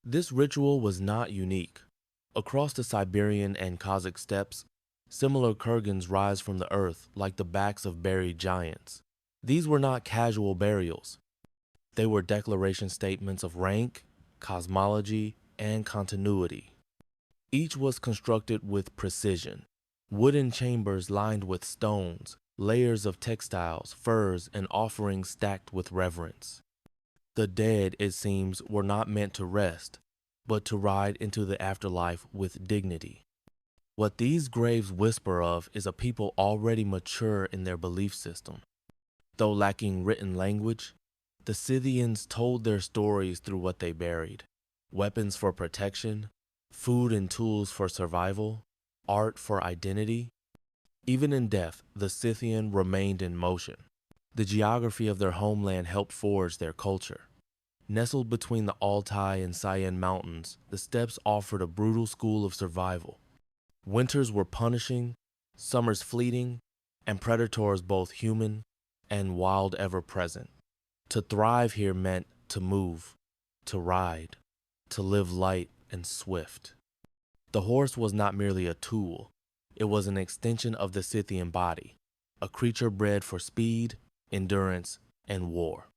This ritual was not unique. Across the Siberian and Kazakh steppes, similar kurgans rise from the earth like the backs of buried giants. These were not casual burials. They were declaration statements of rank, cosmology, and continuity. Each was constructed with precision. Wooden chambers lined with stones, layers of textiles, furs, and offerings stacked with reverence. The dead, it seems, were not meant to rest, but to ride into the afterlife with dignity. What these graves whisper of is a people already mature in their belief system. Though lacking written language, the Scythians told their stories through what they buried: weapons for protection, food and tools for survival, art for identity. Even in death, the Scythian remained in motion. The geography of their homeland helped forge their culture. Nestled between the Altai and Scythian mountains, the steppes offered a brutal school of survival. Winters were punishing, summers fleeting, and predators both human and wild ever present. To thrive here meant to move, to ride, to live light and swift. The horse was not merely a tool, it was an extension of the Scythian body, a creature bred for speed, endurance, and war.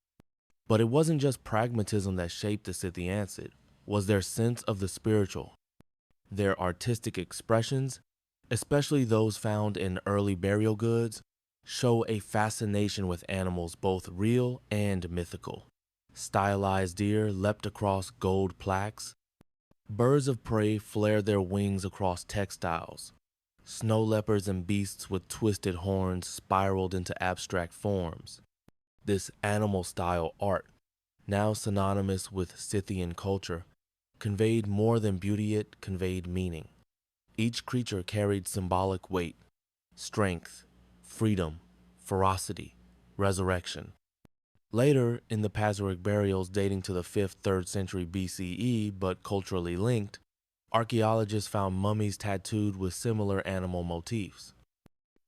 But it wasn't just pragmatism that shaped the Scythians, it was their sense of the spiritual. Their artistic expressions, especially those found in early burial goods, show a fascination with animals both real and mythical. Stylized deer leapt across gold plaques. Birds of prey flared their wings across textiles. Snow leopards and beasts with twisted horns spiraled into abstract forms. This animal-style art, now synonymous with Scythian culture, conveyed more than beauty, it conveyed meaning. Each creature carried symbolic weight, strength, freedom, ferocity, resurrection. Later, in the Paseric burials dating to the 5th-3rd century BCE but culturally linked, archaeologists found mummies tattooed with similar animal motifs.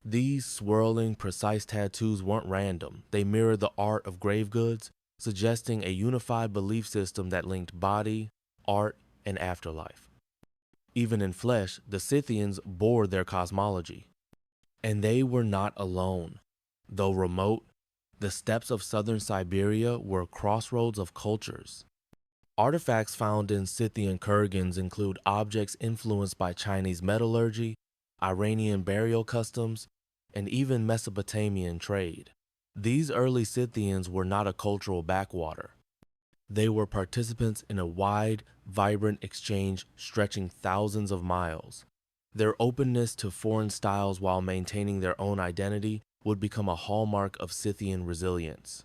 These swirling, precise tattoos weren't random. They mirrored the art of grave goods, suggesting a unified belief system that linked body, art, and afterlife. Even in flesh, the Scythians bore their cosmology. And they were not alone. Though remote, the steppes of southern Siberia were crossroads of cultures. Artifacts found in Scythian kurgans include objects influenced by Chinese metallurgy, Iranian burial customs, and even Mesopotamian trade. These early Scythians were not a cultural backwater. They were participants in a wide, vibrant exchange stretching thousands of miles. Their openness to foreign styles while maintaining their own identity would become a hallmark of Scythian resilience.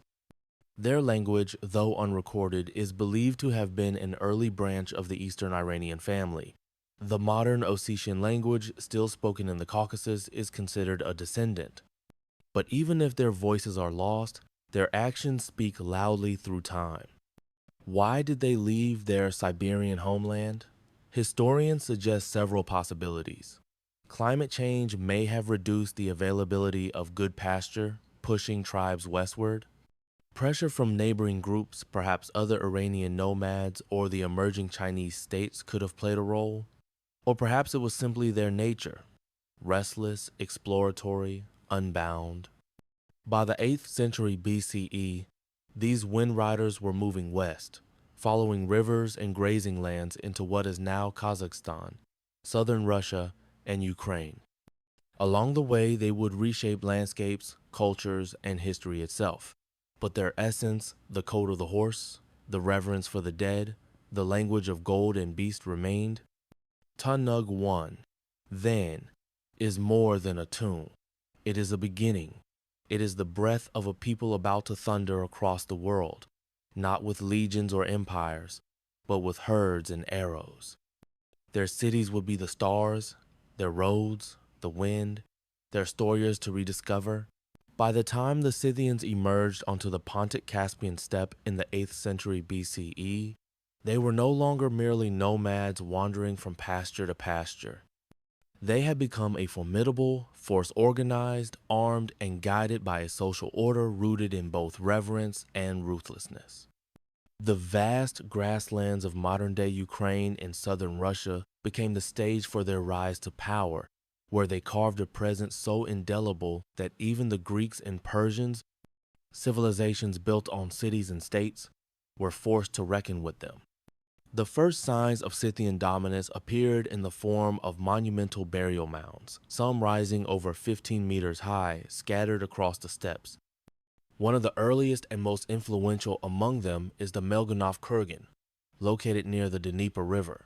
Their language, though unrecorded, is believed to have been an early branch of the Eastern Iranian family. The modern Ossetian language, still spoken in the Caucasus, is considered a descendant. But even if their voices are lost, their actions speak loudly through time. Why did they leave their Siberian homeland? Historians suggest several possibilities. Climate change may have reduced the availability of good pasture, pushing tribes westward. Pressure from neighboring groups, perhaps other Iranian nomads or the emerging Chinese states, could have played a role. Or perhaps it was simply their nature, restless, exploratory, unbound. By the 8th century BCE, these wind riders were moving west, following rivers and grazing lands into what is now Kazakhstan, southern Russia, and Ukraine. Along the way, they would reshape landscapes, cultures, and history itself. But their essence, the code of the horse, the reverence for the dead, the language of gold and beast remained. Tanug 1, then, is more than a tune. It is a beginning. It is the breath of a people about to thunder across the world, not with legions or empires, but with herds and arrows. Their cities would be the stars, their roads, the wind, their stories to rediscover. By the time the Scythians emerged onto the Pontic-Caspian steppe in the 8th century BCE, they were no longer merely nomads wandering from pasture to pasture. They had become a formidable force, organized, armed, and guided by a social order rooted in both reverence and ruthlessness. The vast grasslands of modern-day Ukraine and southern Russia became the stage for their rise to power, where they carved a presence so indelible that even the Greeks and Persians, civilizations built on cities and states, were forced to reckon with them. The first signs of Scythian dominance appeared in the form of monumental burial mounds, some rising over 15 meters high, scattered across the steppes. One of the earliest and most influential among them is the Melganov Kurgan, located near the Dnieper River.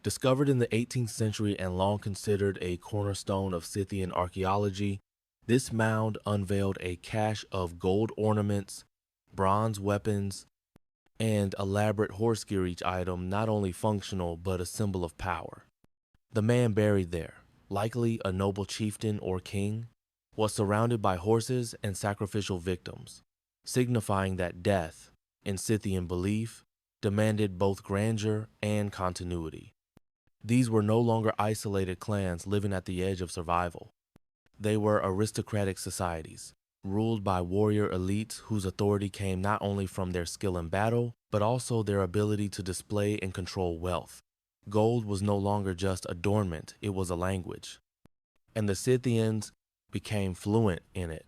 Discovered in the 18th century and long considered a cornerstone of Scythian archaeology, this mound unveiled a cache of gold ornaments, bronze weapons, and elaborate horse gear, each item not only functional but a symbol of power. The man buried there, likely a noble chieftain or king, was surrounded by horses and sacrificial victims, signifying that death, in Scythian belief, demanded both grandeur and continuity. These were no longer isolated clans living at the edge of survival. They were aristocratic societies, ruled by warrior elites whose authority came not only from their skill in battle, but also their ability to display and control wealth. Gold was no longer just adornment, it was a language. And the Scythians became fluent in it.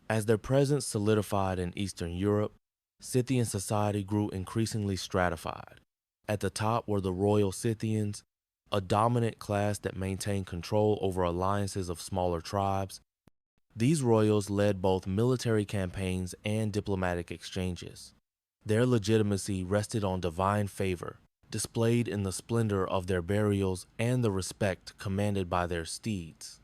As their presence solidified in Eastern Europe, Scythian society grew increasingly stratified. At the top were the royal Scythians, a dominant class that maintained control over alliances of smaller tribes. These royals led both military campaigns and diplomatic exchanges. Their legitimacy rested on divine favor, displayed in the splendor of their burials and the respect commanded by their steeds.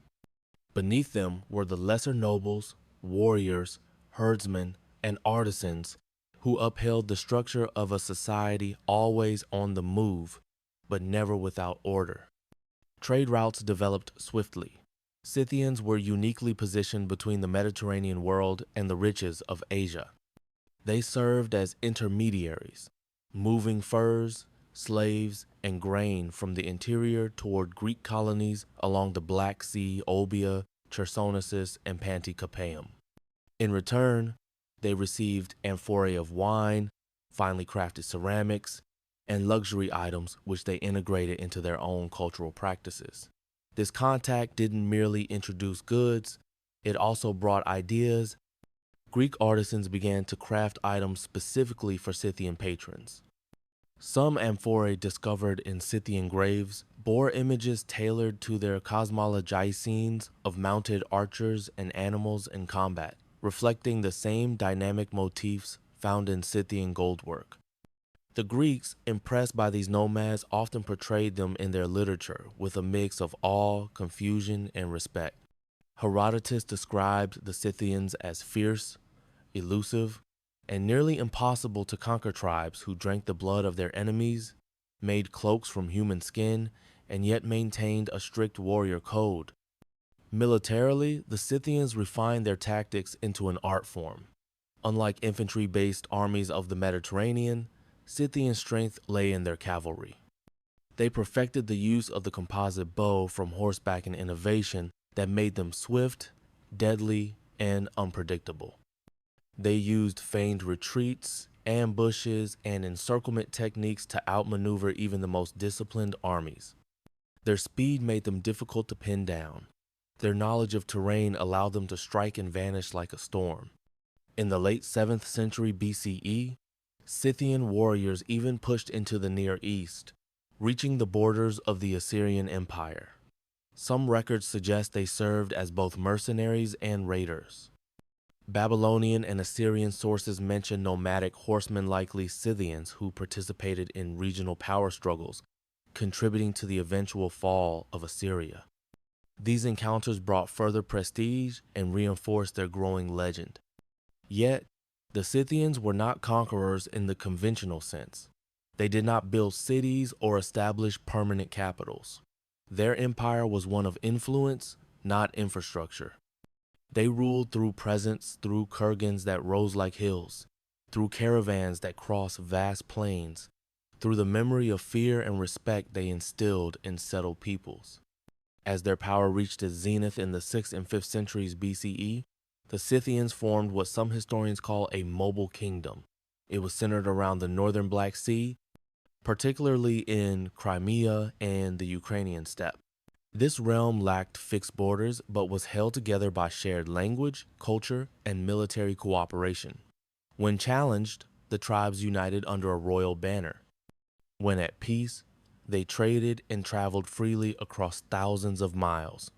Beneath them were the lesser nobles, warriors, herdsmen, and artisans who upheld the structure of a society always on the move, but never without order. Trade routes developed swiftly. Scythians were uniquely positioned between the Mediterranean world and the riches of Asia. They served as intermediaries, moving furs, slaves, and grain from the interior toward Greek colonies along the Black Sea, Olbia, Chersonesus, and Pantikapaeum. In return, they received amphorae of wine, finely crafted ceramics, and luxury items which they integrated into their own cultural practices. This contact didn't merely introduce goods, it also brought ideas. Greek artisans began to craft items specifically for Scythian patrons. Some amphorae discovered in Scythian graves bore images tailored to their cosmologies of mounted archers and animals in combat, reflecting the same dynamic motifs found in Scythian goldwork. The Greeks, impressed by these nomads, often portrayed them in their literature with a mix of awe, confusion, and respect. Herodotus described the Scythians as fierce, elusive, and nearly impossible to conquer tribes who drank the blood of their enemies, made cloaks from human skin, and yet maintained a strict warrior code. Militarily, the Scythians refined their tactics into an art form. Unlike infantry-based armies of the Mediterranean, Scythian strength lay in their cavalry. They perfected the use of the composite bow from horseback, an innovation that made them swift, deadly, and unpredictable. They used feigned retreats, ambushes, and encirclement techniques to outmaneuver even the most disciplined armies. Their speed made them difficult to pin down. Their knowledge of terrain allowed them to strike and vanish like a storm. In the late 7th century BCE, Scythian warriors even pushed into the Near East, reaching the borders of the Assyrian Empire. Some records suggest they served as both mercenaries and raiders. Babylonian and Assyrian sources mention nomadic horsemen-likely Scythians who participated in regional power struggles, contributing to the eventual fall of Assyria. These encounters brought further prestige and reinforced their growing legend. Yet, the Scythians were not conquerors in the conventional sense. They did not build cities or establish permanent capitals. Their empire was one of influence, not infrastructure. They ruled through presence, through kurgans that rose like hills, through caravans that crossed vast plains, through the memory of fear and respect they instilled in settled peoples. As their power reached its zenith in the 6th and 5th centuries BCE, the Scythians formed what some historians call a mobile kingdom. It was centered around the northern Black Sea, particularly in Crimea and the Ukrainian steppe. This realm lacked fixed borders but was held together by shared language, culture, and military cooperation. When challenged, the tribes united under a royal banner. When at peace, they traded and traveled freely across thousands of miles.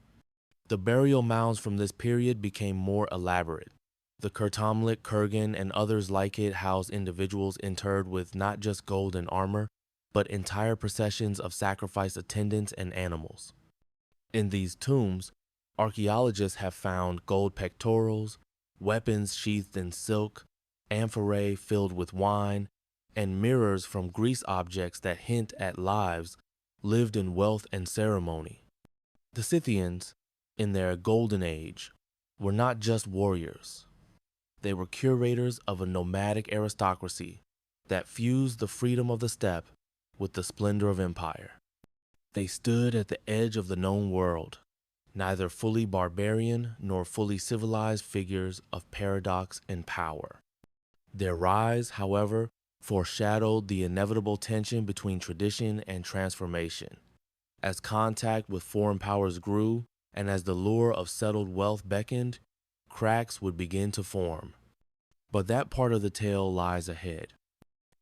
The burial mounds from this period became more elaborate. The Kurtamlik, kurgan, and others like it housed individuals interred with not just gold and armor, but entire processions of sacrifice attendants and animals. In these tombs, archaeologists have found gold pectorals, weapons sheathed in silk, amphorae filled with wine, and mirrors from grease objects that hint at lives lived in wealth and ceremony. The Scythians, in their golden age, were not just warriors. They were curators of a nomadic aristocracy that fused the freedom of the steppe with the splendor of empire. They stood at the edge of the known world, neither fully barbarian nor fully civilized figures of paradox and power. Their rise, however, foreshadowed the inevitable tension between tradition and transformation. As contact with foreign powers grew, and as the lure of settled wealth beckoned, cracks would begin to form. But that part of the tale lies ahead.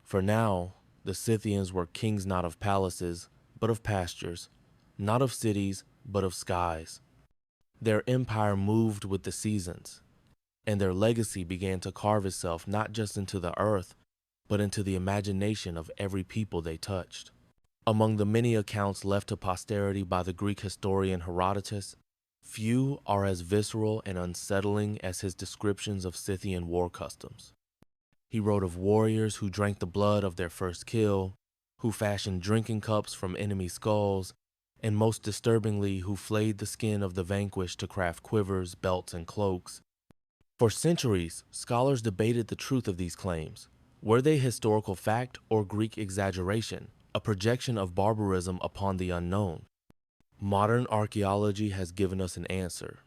For now, the Scythians were kings not of palaces, but of pastures, not of cities, but of skies. Their empire moved with the seasons, and their legacy began to carve itself not just into the earth, but into the imagination of every people they touched. Among the many accounts left to posterity by the Greek historian Herodotus, few are as visceral and unsettling as his descriptions of Scythian war customs. He wrote of warriors who drank the blood of their first kill, who fashioned drinking cups from enemy skulls, and most disturbingly, who flayed the skin of the vanquished to craft quivers, belts, and cloaks. For centuries, scholars debated the truth of these claims. Were they historical fact or Greek exaggeration, a projection of barbarism upon the unknown? Modern archaeology has given us an answer.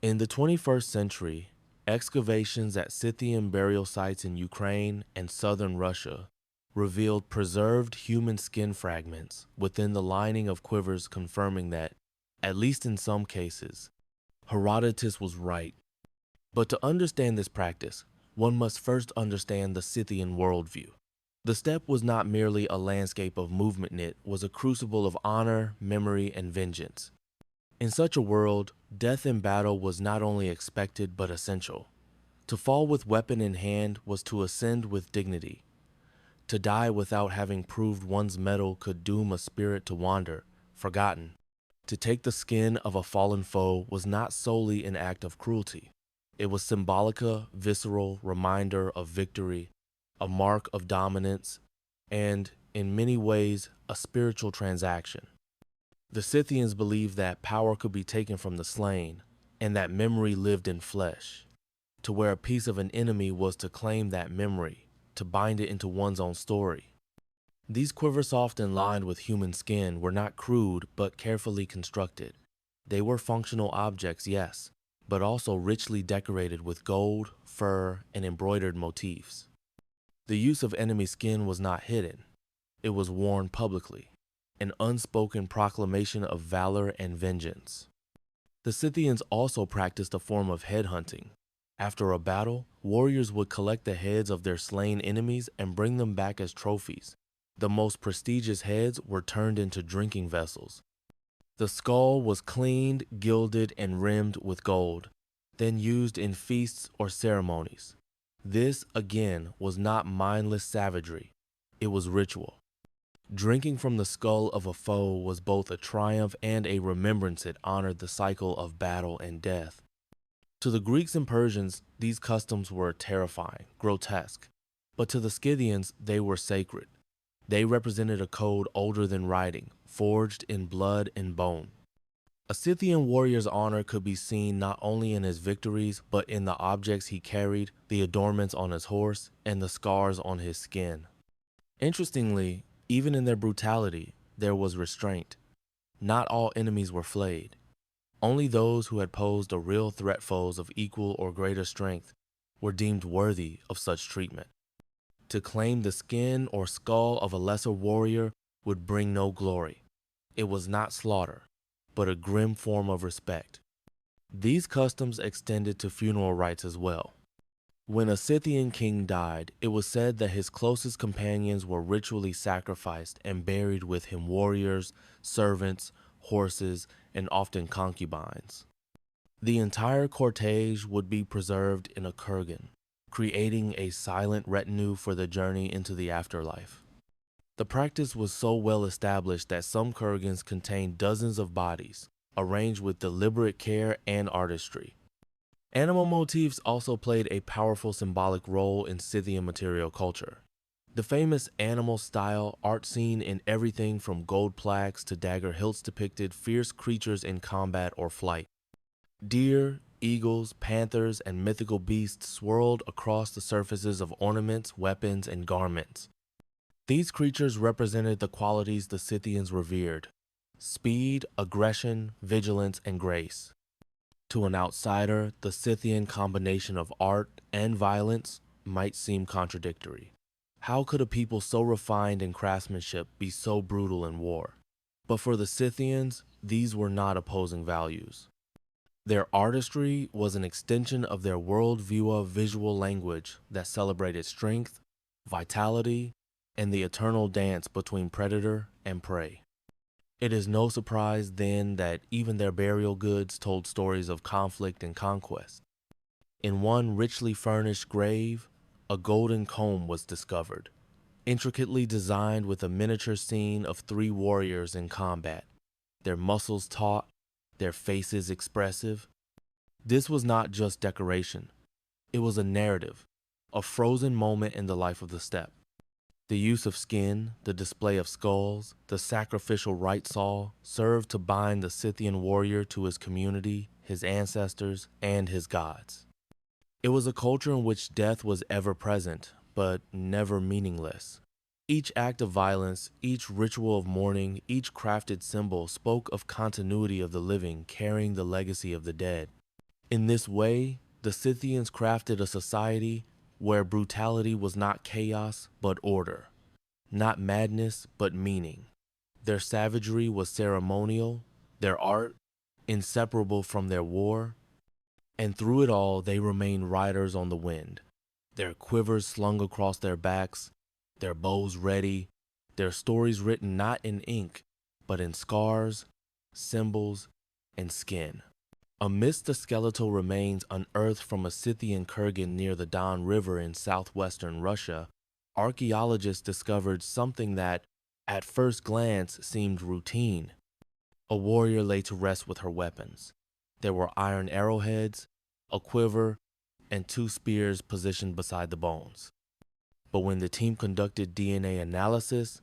In the 21st century, excavations at Scythian burial sites in Ukraine and southern Russia revealed preserved human skin fragments within the lining of quivers, confirming that, at least in some cases, Herodotus was right. But to understand this practice, one must first understand the Scythian worldview. The steppe was not merely a landscape of movement, it was a crucible of honor, memory, and vengeance. In such a world, death in battle was not only expected but essential. To fall with weapon in hand was to ascend with dignity. To die without having proved one's mettle could doom a spirit to wander, forgotten. To take the skin of a fallen foe was not solely an act of cruelty. It was symbolic, visceral reminder of victory, a mark of dominance, and, in many ways, a spiritual transaction. The Scythians believed that power could be taken from the slain, and that memory lived in flesh. To wear a piece of an enemy was to claim that memory, to bind it into one's own story. These quivers, often lined with human skin, were not crude but carefully constructed. They were functional objects, yes, but also richly decorated with gold, fur, and embroidered motifs. The use of enemy skin was not hidden. It was worn publicly, an unspoken proclamation of valor and vengeance. The Scythians also practiced a form of headhunting. After a battle, warriors would collect the heads of their slain enemies and bring them back as trophies. The most prestigious heads were turned into drinking vessels. The skull was cleaned, gilded, and rimmed with gold, then used in feasts or ceremonies. This, again, was not mindless savagery. It was ritual. Drinking from the skull of a foe was both a triumph and a remembrance. It honored the cycle of battle and death. To the Greeks and Persians, these customs were terrifying, grotesque, but to the Scythians, they were sacred. They represented a code older than writing, forged in blood and bone. A Scythian warrior's honor could be seen not only in his victories, but in the objects he carried, the adornments on his horse, and the scars on his skin. Interestingly, even in their brutality, there was restraint. Not all enemies were flayed. Only those who had posed a real threat, foes of equal or greater strength, were deemed worthy of such treatment. To claim the skin or skull of a lesser warrior would bring no glory. It was not slaughter, but a grim form of respect. These customs extended to funeral rites as well. When a Scythian king died, it was said that his closest companions were ritually sacrificed and buried with him: warriors, servants, horses, and often concubines. The entire cortege would be preserved in a kurgan, creating a silent retinue for the journey into the afterlife. The practice was so well established that some kurgans contained dozens of bodies, arranged with deliberate care and artistry. Animal motifs also played a powerful symbolic role in Scythian material culture. The famous animal style art seen in everything from gold plaques to dagger hilts depicted fierce creatures in combat or flight. Deer, eagles, panthers, and mythical beasts swirled across the surfaces of ornaments, weapons, and garments. These creatures represented the qualities the Scythians revered: speed, aggression, vigilance, and grace. To an outsider, the Scythian combination of art and violence might seem contradictory. How could a people so refined in craftsmanship be so brutal in war? But for the Scythians, these were not opposing values. Their artistry was an extension of their worldview of visual language that celebrated strength, vitality, and the eternal dance between predator and prey. It is no surprise then that even their burial goods told stories of conflict and conquest. In one richly furnished grave, a golden comb was discovered, intricately designed with a miniature scene of three warriors in combat, their muscles taut, their faces expressive. This was not just decoration, it was a narrative, a frozen moment in the life of the steppe. The use of skin, the display of skulls, the sacrificial rites all served to bind the Scythian warrior to his community, his ancestors, and his gods. It was a culture in which death was ever present, but never meaningless. Each act of violence, each ritual of mourning, each crafted symbol spoke of continuity of the living carrying the legacy of the dead. In this way, the Scythians crafted a society where brutality was not chaos but order, not madness but meaning. Their savagery was ceremonial, their art inseparable from their war, and through it all they remained riders on the wind, their quivers slung across their backs, their bows ready, their stories written not in ink, but in scars, symbols, and skin. Amidst the skeletal remains unearthed from a Scythian kurgan near the Don River in southwestern Russia, archaeologists discovered something that, at first glance, seemed routine. A warrior lay to rest with her weapons. There were iron arrowheads, a quiver, and two spears positioned beside the bones. But when the team conducted DNA analysis,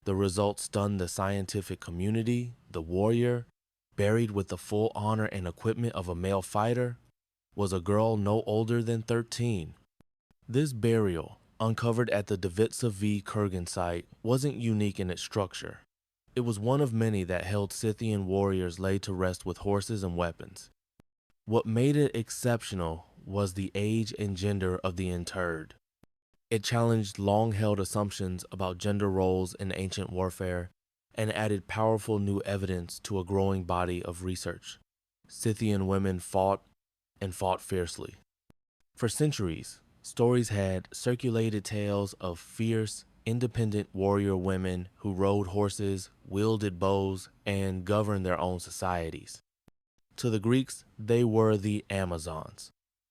the results stunned the scientific community. The warrior, buried with the full honor and equipment of a male fighter, was a girl no older than 13. This burial, uncovered at the Devitsa V Kurgan site, wasn't unique in its structure. It was one of many that held Scythian warriors laid to rest with horses and weapons. What made it exceptional was the age and gender of the interred. It challenged long-held assumptions about gender roles in ancient warfare and added powerful new evidence to a growing body of research. Scythian women fought and fought fiercely. For centuries, stories had circulated tales of fierce, independent warrior women who rode horses, wielded bows, and governed their own societies. To the Greeks, they were the Amazons,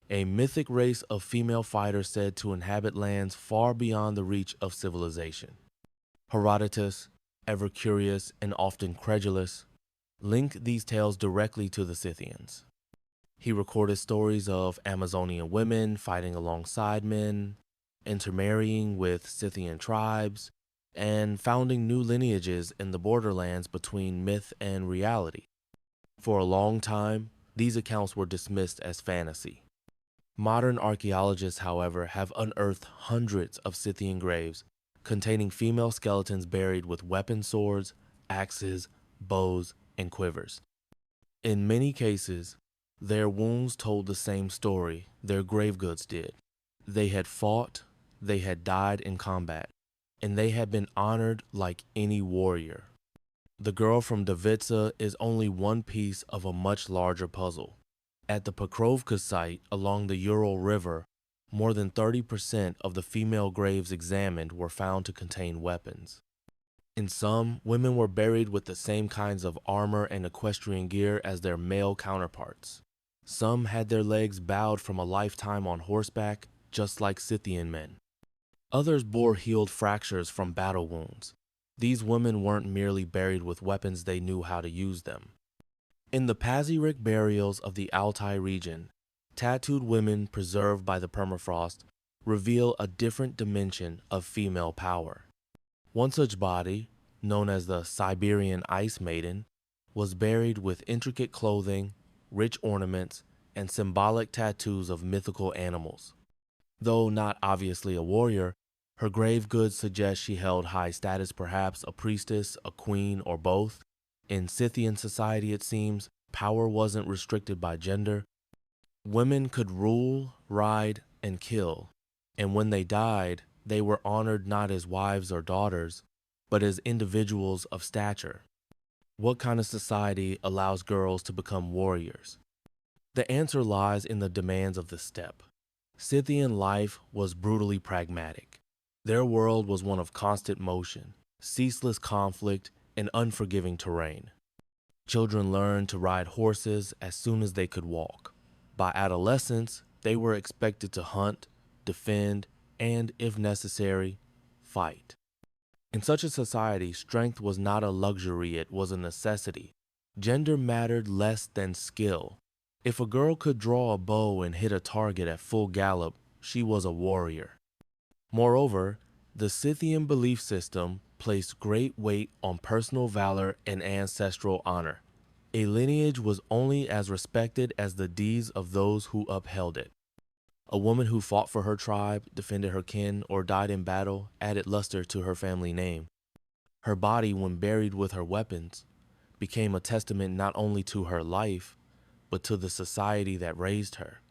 a mythic race of female fighters said to inhabit lands far beyond the reach of civilization. Herodotus, ever curious and often credulous, linked these tales directly to the Scythians. He recorded stories of Amazonian women fighting alongside men, intermarrying with Scythian tribes, and founding new lineages in the borderlands between myth and reality. For a long time, these accounts were dismissed as fantasy. Modern archaeologists, however, have unearthed hundreds of Scythian graves containing female skeletons buried with weapon swords, axes, bows, and quivers. In many cases, their wounds told the same story their grave goods did. They had fought, they had died in combat, and they had been honored like any warrior. The girl from Devitsa is only one piece of a much larger puzzle. At the Pokrovka site along the Ural River, more than 30% of the female graves examined were found to contain weapons. In some, women were buried with the same kinds of armor and equestrian gear as their male counterparts. Some had their legs bowed from a lifetime on horseback, just like Scythian men. Others bore healed fractures from battle wounds. These women weren't merely buried with weapons, they knew how to use them. In the Pazyryk burials of the Altai region, tattooed women preserved by the permafrost reveal a different dimension of female power. One such body, known as the Siberian Ice Maiden, was buried with intricate clothing, rich ornaments, and symbolic tattoos of mythical animals. Though not obviously a warrior, her grave goods suggest she held high status, perhaps a priestess, a queen, or both. In Scythian society, it seems, power wasn't restricted by gender. Women could rule, ride, and kill, and when they died, they were honored not as wives or daughters, but as individuals of stature. What kind of society allows girls to become warriors? The answer lies in the demands of the steppe. Scythian life was brutally pragmatic. Their world was one of constant motion, ceaseless conflict, and unforgiving terrain. Children learned to ride horses as soon as they could walk. By adolescence, they were expected to hunt, defend, and, if necessary, fight. In such a society, strength was not a luxury, it was a necessity. Gender mattered less than skill. If a girl could draw a bow and hit a target at full gallop, she was a warrior. Moreover, the Scythian belief system placed great weight on personal valor and ancestral honor. A lineage was only as respected as the deeds of those who upheld it. A woman who fought for her tribe, defended her kin, or died in battle added luster to her family name. Her body, when buried with her weapons, became a testament not only to her life, but to the society that raised her.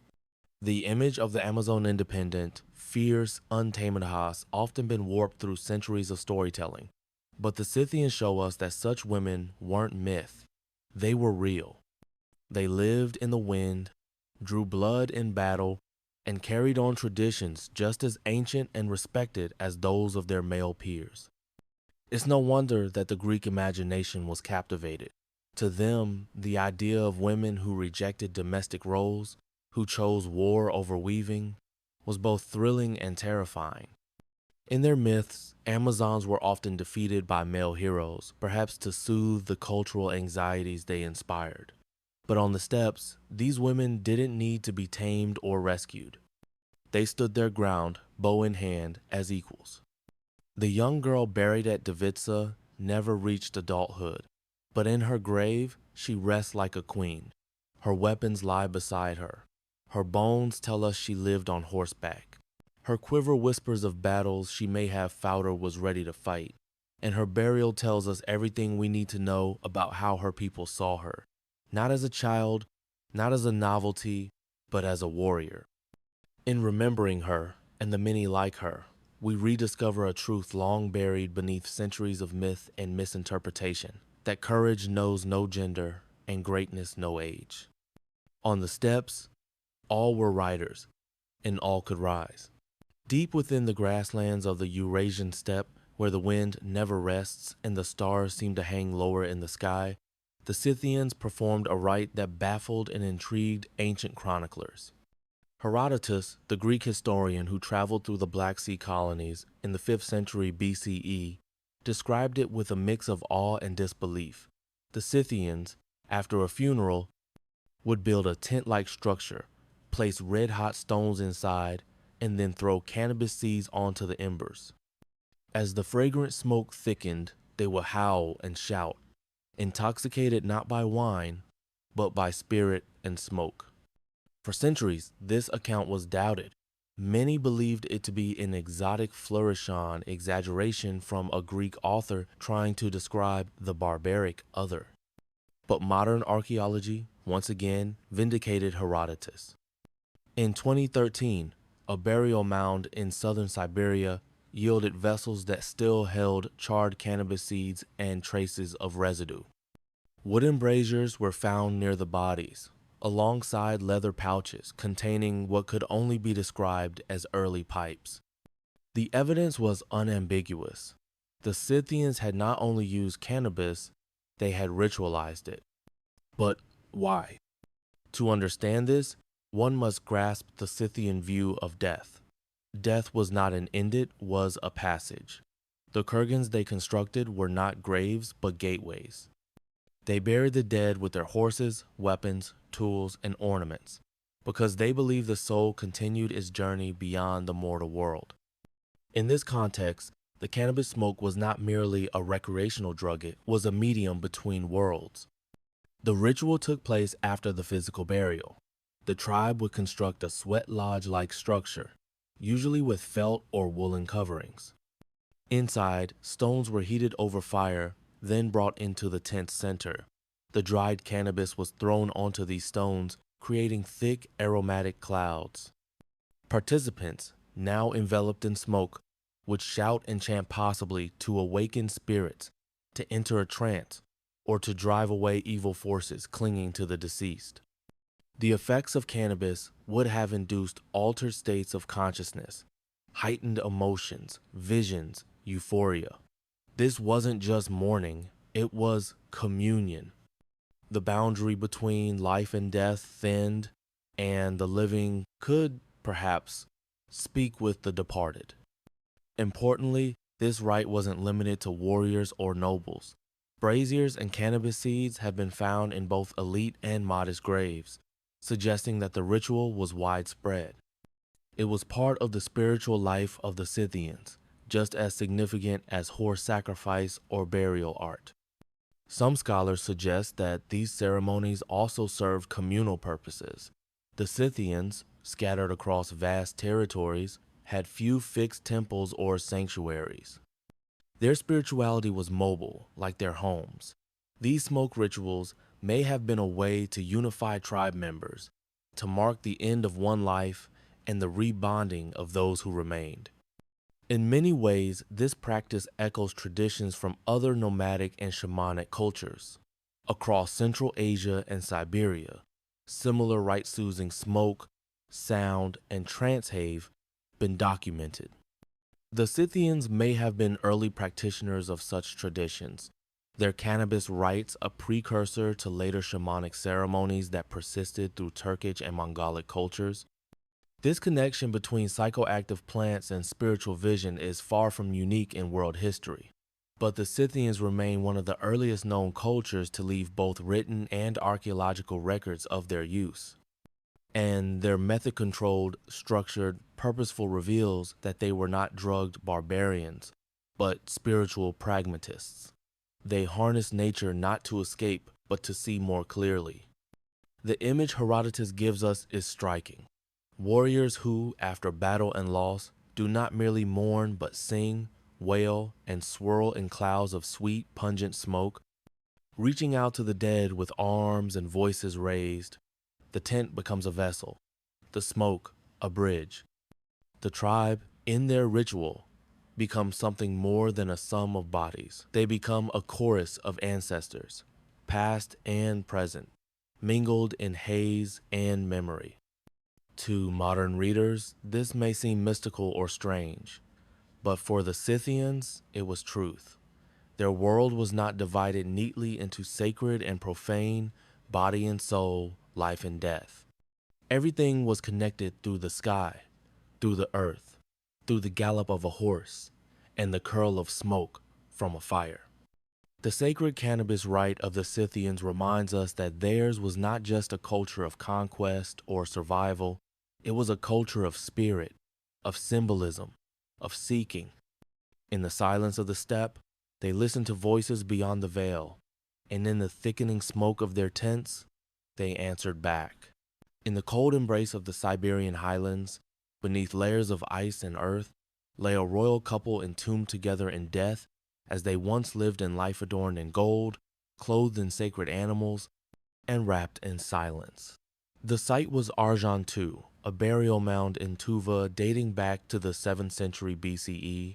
The image of the Amazon independent, fierce, untamed has often been warped through centuries of storytelling. But the Scythians show us that such women weren't myth. They were real. They lived in the wind, drew blood in battle, and carried on traditions just as ancient and respected as those of their male peers. It's no wonder that the Greek imagination was captivated. To them, the idea of women who rejected domestic roles, who chose war over weaving, was both thrilling and terrifying. In their myths, Amazons were often defeated by male heroes, perhaps to soothe the cultural anxieties they inspired. But on the steppes, these women didn't need to be tamed or rescued. They stood their ground, bow in hand, as equals. The young girl buried at Devitsa never reached adulthood, but in her grave, she rests like a queen. Her weapons lie beside her. Her bones tell us she lived on horseback. Her quiver whispers of battles she may have fought or was ready to fight, and her burial tells us everything we need to know about how her people saw her, not as a child, not as a novelty, but as a warrior. In remembering her, and the many like her, we rediscover a truth long buried beneath centuries of myth and misinterpretation, that courage knows no gender and greatness no age. On the steppes, all were riders, and all could rise. Deep within the grasslands of the Eurasian steppe, where the wind never rests and the stars seem to hang lower in the sky, the Scythians performed a rite that baffled and intrigued ancient chroniclers. Herodotus, the Greek historian who traveled through the Black Sea colonies in the 5th century BCE, described it with a mix of awe and disbelief. The Scythians, after a funeral, would build a tent-like structure, place red-hot stones inside, and then throw cannabis seeds onto the embers. As the fragrant smoke thickened, they would howl and shout, intoxicated not by wine, but by spirit and smoke. For centuries, this account was doubted. Many believed it to be an exotic Eurasian exaggeration from a Greek author trying to describe the barbaric other. But modern archaeology, once again, vindicated Herodotus. In 2013, a burial mound in southern Siberia yielded vessels that still held charred cannabis seeds and traces of residue. Wooden braziers were found near the bodies, alongside leather pouches containing what could only be described as early pipes. The evidence was unambiguous. The Scythians had not only used cannabis, they had ritualized it. But why? To understand this, one must grasp the Scythian view of death. Death was not an end, it was a passage. The kurgans they constructed were not graves, but gateways. They buried the dead with their horses, weapons, tools, and ornaments, because they believed the soul continued its journey beyond the mortal world. In this context, the cannabis smoke was not merely a recreational drug, it was a medium between worlds. The ritual took place after the physical burial. The tribe would construct a sweat lodge-like structure, usually with felt or woolen coverings. Inside, stones were heated over fire, then brought into the tent's center. The dried cannabis was thrown onto these stones, creating thick, aromatic clouds. Participants, now enveloped in smoke, would shout and chant possibly to awaken spirits, to enter a trance, or to drive away evil forces clinging to the deceased. The effects of cannabis would have induced altered states of consciousness, heightened emotions, visions, euphoria. This wasn't just mourning, It was communion. The boundary between life and death thinned, and the living could, perhaps, speak with the departed. Importantly, this rite wasn't limited to warriors or nobles. Braziers and cannabis seeds have been found in both elite and modest graves, suggesting that the ritual was widespread. It was part of the spiritual life of the Scythians, just as significant as horse sacrifice or burial art. Some scholars suggest that these ceremonies also served communal purposes. The Scythians, scattered across vast territories, had few fixed temples or sanctuaries. Their spirituality was mobile, like their homes. These smoke rituals may have been a way to unify tribe members, to mark the end of one life and the rebonding of those who remained. In many ways, this practice echoes traditions from other nomadic and shamanic cultures. Across Central Asia and Siberia, similar rites using smoke, sound, and trance have been documented. The Scythians may have been early practitioners of such traditions, their cannabis rites a precursor to later shamanic ceremonies that persisted through Turkic and Mongolic cultures. This connection between psychoactive plants and spiritual vision is far from unique in world history, but the Scythians remain one of the earliest known cultures to leave both written and archaeological records of their use. And their method-controlled, structured, purposeful reveals that they were not drugged barbarians, but spiritual pragmatists. They harnessed nature not to escape, but to see more clearly. The image Herodotus gives us is striking. Warriors who, after battle and loss, do not merely mourn but sing, wail, and swirl in clouds of sweet, pungent smoke, reaching out to the dead with arms and voices raised. The tent becomes a vessel, the smoke a bridge. The tribe, in their ritual, becomes something more than a sum of bodies. They become a chorus of ancestors, past and present, mingled in haze and memory. To modern readers, this may seem mystical or strange, but for the Scythians, it was truth. Their world was not divided neatly into sacred and profane, body and soul, life and death. Everything was connected through the sky, through the earth, through the gallop of a horse, and the curl of smoke from a fire. The sacred cannabis rite of the Scythians reminds us that theirs was not just a culture of conquest or survival, it was a culture of spirit, of symbolism, of seeking. In the silence of the steppe, they listened to voices beyond the veil, and in the thickening smoke of their tents, they answered back. In the cold embrace of the Siberian highlands, beneath layers of ice and earth, lay a royal couple entombed together in death as they once lived in life adorned in gold, clothed in sacred animals, and wrapped in silence. The site was Arjan II, a burial mound in Tuva dating back to the 7th century BCE,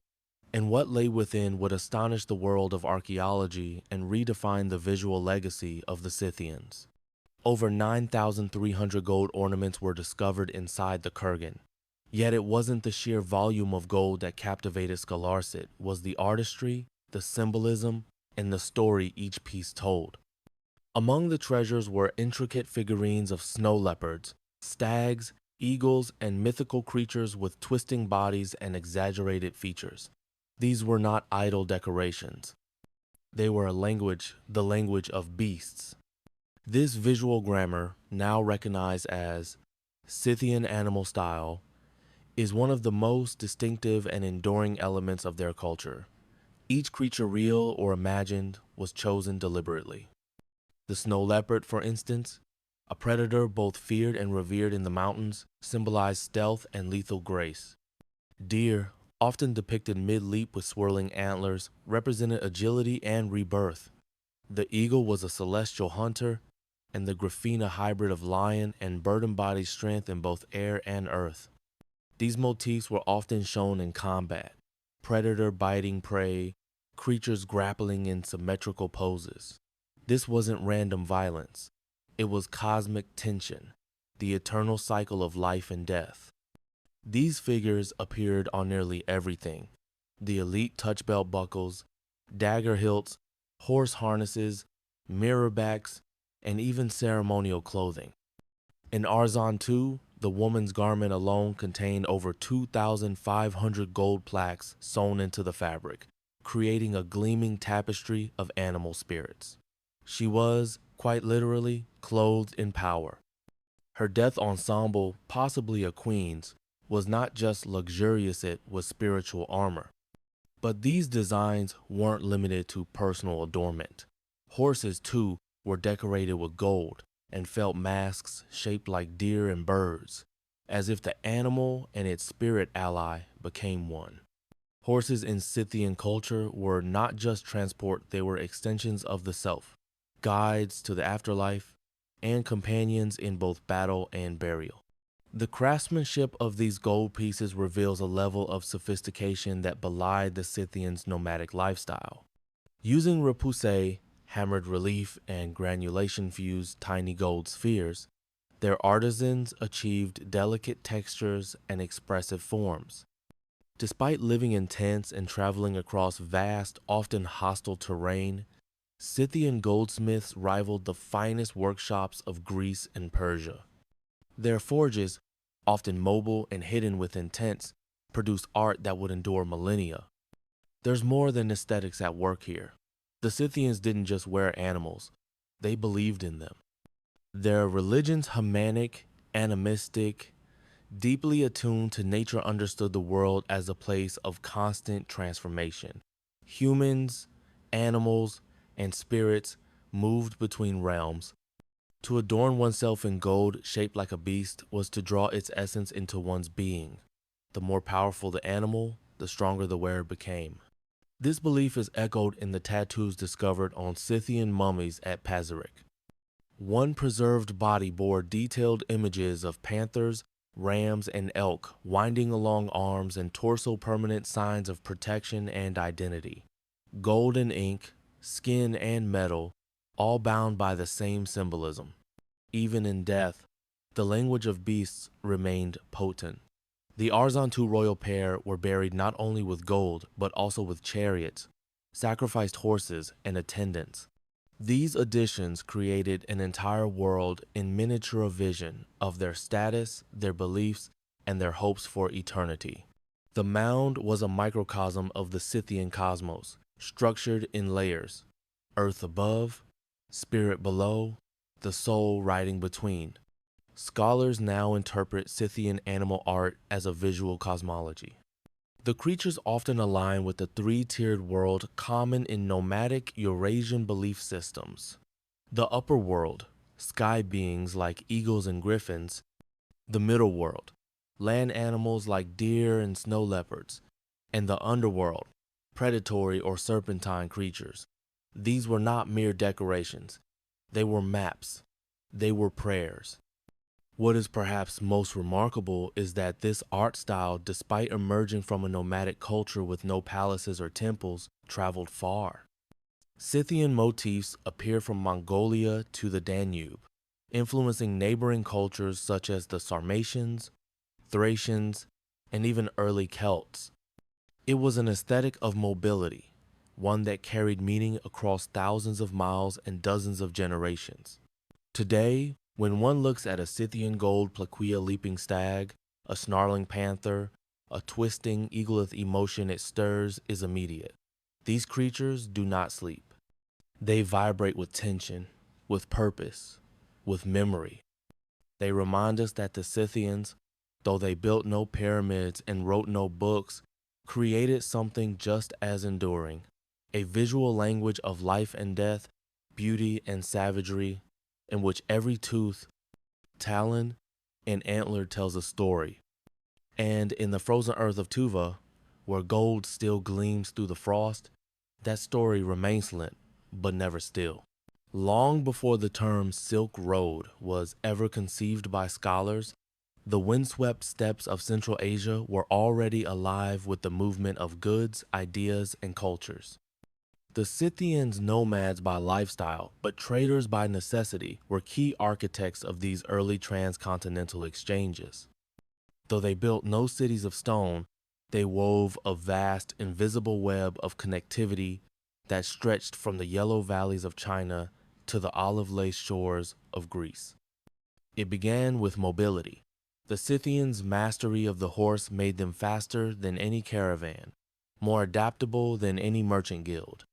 and what lay within would astonish the world of archaeology and redefine the visual legacy of the Scythians. Over 9,300 gold ornaments were discovered inside the kurgan. Yet it wasn't the sheer volume of gold that captivated Scholarcit, was the artistry, the symbolism, and the story each piece told. Among the treasures were intricate figurines of snow leopards, stags, eagles, and mythical creatures with twisting bodies and exaggerated features. These were not idle decorations. They were the language of beasts. This visual grammar, now recognized as Scythian animal style, is one of the most distinctive and enduring elements of their culture. Each creature, real or imagined, was chosen deliberately. The snow leopard, for instance, a predator both feared and revered in the mountains, symbolized stealth and lethal grace. Deer, often depicted mid-leap with swirling antlers, represented agility and rebirth. The eagle was a celestial hunter, and the griffin a hybrid of lion and bird-embodied strength in both air and earth. These motifs were often shown in combat, predator biting prey, creatures grappling in symmetrical poses. This wasn't random violence. It was cosmic tension, the eternal cycle of life and death. These figures appeared on nearly everything: the elite touch belt buckles, dagger hilts, horse harnesses, mirrorbacks, and even ceremonial clothing. In Arzon II, the woman's garment alone contained over 2,500 gold plaques sewn into the fabric, creating a gleaming tapestry of animal spirits. She was, quite literally, clothed in power. Her death ensemble, possibly a queen's, was not just luxurious, it was spiritual armor. But these designs weren't limited to personal adornment. Horses, too, were decorated with gold and felt masks shaped like deer and birds, as if the animal and its spirit ally became one. Horses in Scythian culture were not just transport, they were extensions of the self, guides to the afterlife, and companions in both battle and burial. The craftsmanship of these gold pieces reveals a level of sophistication that belied the Scythians' nomadic lifestyle. Using repoussé, hammered relief, and granulation-fused tiny gold spheres, their artisans achieved delicate textures and expressive forms. Despite living in tents and traveling across vast, often hostile terrain, Scythian goldsmiths rivaled the finest workshops of Greece and Persia. Their forges, often mobile and hidden within tents, produced art that would endure millennia. There's more than aesthetics at work here. The Scythians didn't just wear animals, they believed in them. Their religion's Hamanic, animistic, deeply attuned to nature, understood the world as a place of constant transformation. Humans, animals, and spirits moved between realms. To adorn oneself in gold shaped like a beast was to draw its essence into one's being. The more powerful the animal, the stronger the wearer became. This belief is echoed in the tattoos discovered on Scythian mummies at Pazyryk. One preserved body bore detailed images of panthers, rams, and elk winding along arms and torso, permanent signs of protection and identity. Gold and ink, skin and metal, all bound by the same symbolism. Even in death, the language of beasts remained potent. The Arzon II royal pair were buried not only with gold, but also with chariots, sacrificed horses, and attendants. These additions created an entire world in miniature vision of their status, their beliefs, and their hopes for eternity. The mound was a microcosm of the Scythian cosmos, structured in layers: earth above, spirit below, the soul riding between. Scholars now interpret Scythian animal art as a visual cosmology. The creatures often align with the three-tiered world common in nomadic Eurasian belief systems. The upper world, sky beings like eagles and griffins; the middle world, land animals like deer and snow leopards; and the underworld, predatory or serpentine creatures. These were not mere decorations. They were maps. They were prayers. What is perhaps most remarkable is that this art style, despite emerging from a nomadic culture with no palaces or temples, traveled far. Scythian motifs appear from Mongolia to the Danube, influencing neighboring cultures such as the Sarmatians, Thracians, and even early Celts. It was an aesthetic of mobility, one that carried meaning across thousands of miles and dozens of generations. Today, when one looks at a Scythian gold plaquia leaping stag, a snarling panther, a twisting eagleth, emotion it stirs is immediate. These creatures do not sleep. They vibrate with tension, with purpose, with memory. They remind us that the Scythians, though they built no pyramids and wrote no books, created something just as enduring: a visual language of life and death, beauty and savagery, in which every tooth, talon, and antler tells a story. And in the frozen earth of Tuva, where gold still gleams through the frost, that story remains silent, but never still. Long before the term Silk Road was ever conceived by scholars, the windswept steppes of Central Asia were already alive with the movement of goods, ideas, and cultures. The Scythians, nomads by lifestyle, but traders by necessity, were key architects of these early transcontinental exchanges. Though they built no cities of stone, they wove a vast, invisible web of connectivity, that stretched from the yellow valleys of China to the olive-laced shores of Greece. It began with mobility. The Scythians' mastery of the horse made them faster than any caravan, more adaptable than any merchant guild.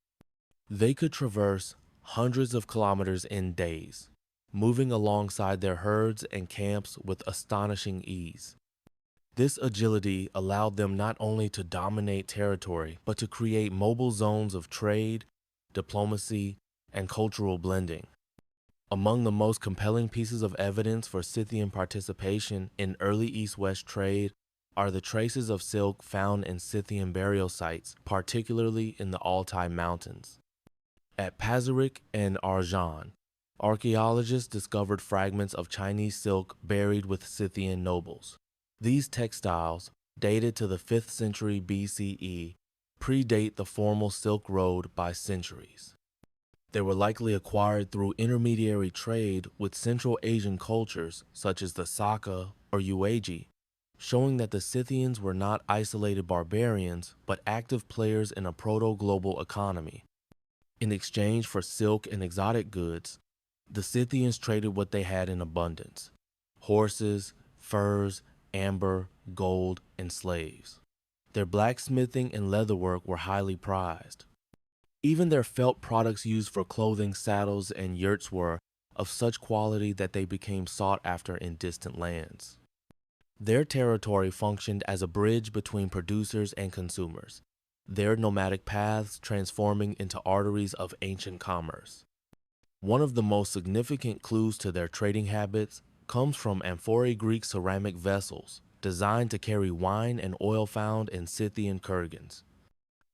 They could traverse hundreds of kilometers in days, moving alongside their herds and camps with astonishing ease. This agility allowed them not only to dominate territory, but to create mobile zones of trade, diplomacy, and cultural blending. Among the most compelling pieces of evidence for Scythian participation in early East-West trade are the traces of silk found in Scythian burial sites, particularly in the Altai Mountains. At Pazyryk and Arjan, archaeologists discovered fragments of Chinese silk buried with Scythian nobles. These textiles, dated to the 5th century BCE, predate the formal Silk Road by centuries. They were likely acquired through intermediary trade with Central Asian cultures such as the Saka or Yuezhi, showing that the Scythians were not isolated barbarians but active players in a proto-global economy. In exchange for silk and exotic goods, the Scythians traded what they had in abundance: horses, furs, amber, gold, and slaves. Their blacksmithing and leatherwork were highly prized. Even their felt products used for clothing, saddles, and yurts were of such quality that they became sought after in distant lands. Their territory functioned as a bridge between producers and consumers, their nomadic paths transforming into arteries of ancient commerce. One of the most significant clues to their trading habits comes from amphorae Greek ceramic vessels designed to carry wine and oil found in Scythian kurgans.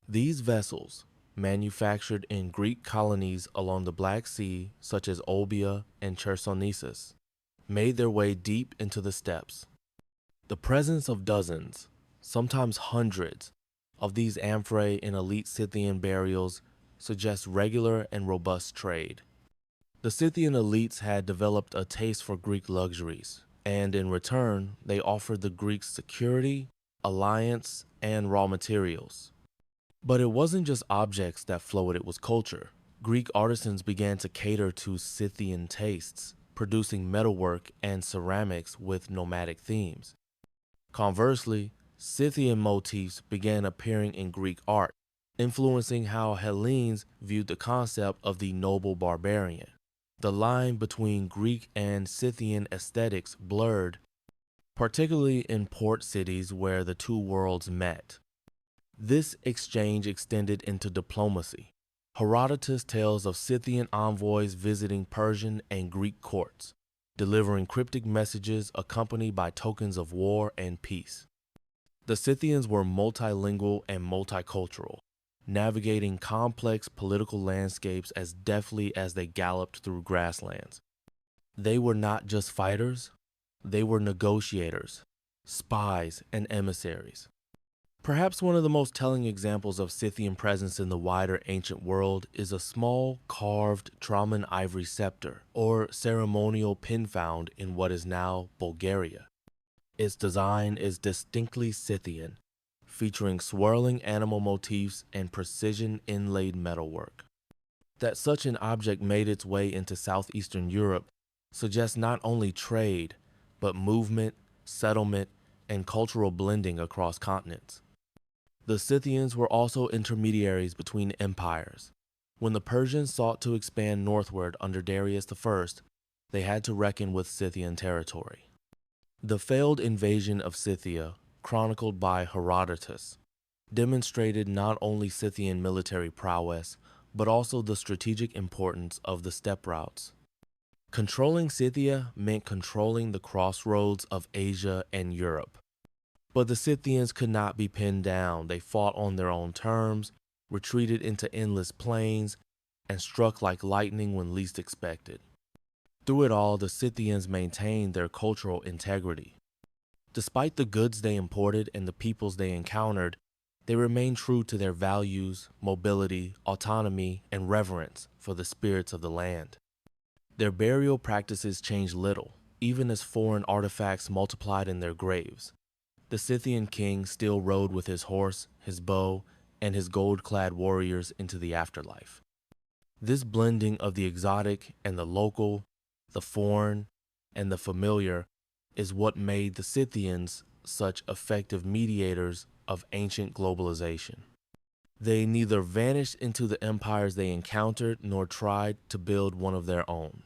These vessels, manufactured in Greek colonies along the Black Sea such as Olbia and Chersonesus, made their way deep into the steppes. The presence of dozens, sometimes hundreds, of these amphorae in elite Scythian burials suggests regular and robust trade. The Scythian elites had developed a taste for Greek luxuries, and in return, they offered the Greeks security, alliance, and raw materials. But it wasn't just objects that flowed, it was culture. Greek artisans began to cater to Scythian tastes, producing metalwork and ceramics with nomadic themes. Conversely, Scythian motifs began appearing in Greek art, influencing how Hellenes viewed the concept of the noble barbarian. The line between Greek and Scythian aesthetics blurred, particularly in port cities where the two worlds met. This exchange extended into diplomacy. Herodotus tells of Scythian envoys visiting Persian and Greek courts, delivering cryptic messages accompanied by tokens of war and peace. The Scythians were multilingual and multicultural, navigating complex political landscapes as deftly as they galloped through grasslands. They were not just fighters, they were negotiators, spies, and emissaries. Perhaps one of the most telling examples of Scythian presence in the wider ancient world is a small carved Traman ivory scepter, or ceremonial pin found in what is now Bulgaria. Its design is distinctly Scythian, featuring swirling animal motifs and precision inlaid metalwork. That such an object made its way into southeastern Europe suggests not only trade, but movement, settlement, and cultural blending across continents. The Scythians were also intermediaries between empires. When the Persians sought to expand northward under Darius I, they had to reckon with Scythian territory. The failed invasion of Scythia, chronicled by Herodotus, demonstrated not only Scythian military prowess, but also the strategic importance of the steppe routes. Controlling Scythia meant controlling the crossroads of Asia and Europe. But the Scythians could not be pinned down. They fought on their own terms, retreated into endless plains, and struck like lightning when least expected. Through it all, the Scythians maintained their cultural integrity. Despite the goods they imported and the peoples they encountered, they remained true to their values, mobility, autonomy, and reverence for the spirits of the land. Their burial practices changed little, even as foreign artifacts multiplied in their graves. The Scythian king still rode with his horse, his bow, and his gold-clad warriors into the afterlife. This blending of the exotic and the local, the foreign and the familiar, is what made the Scythians such effective mediators of ancient globalization. They neither vanished into the empires they encountered nor tried to build one of their own.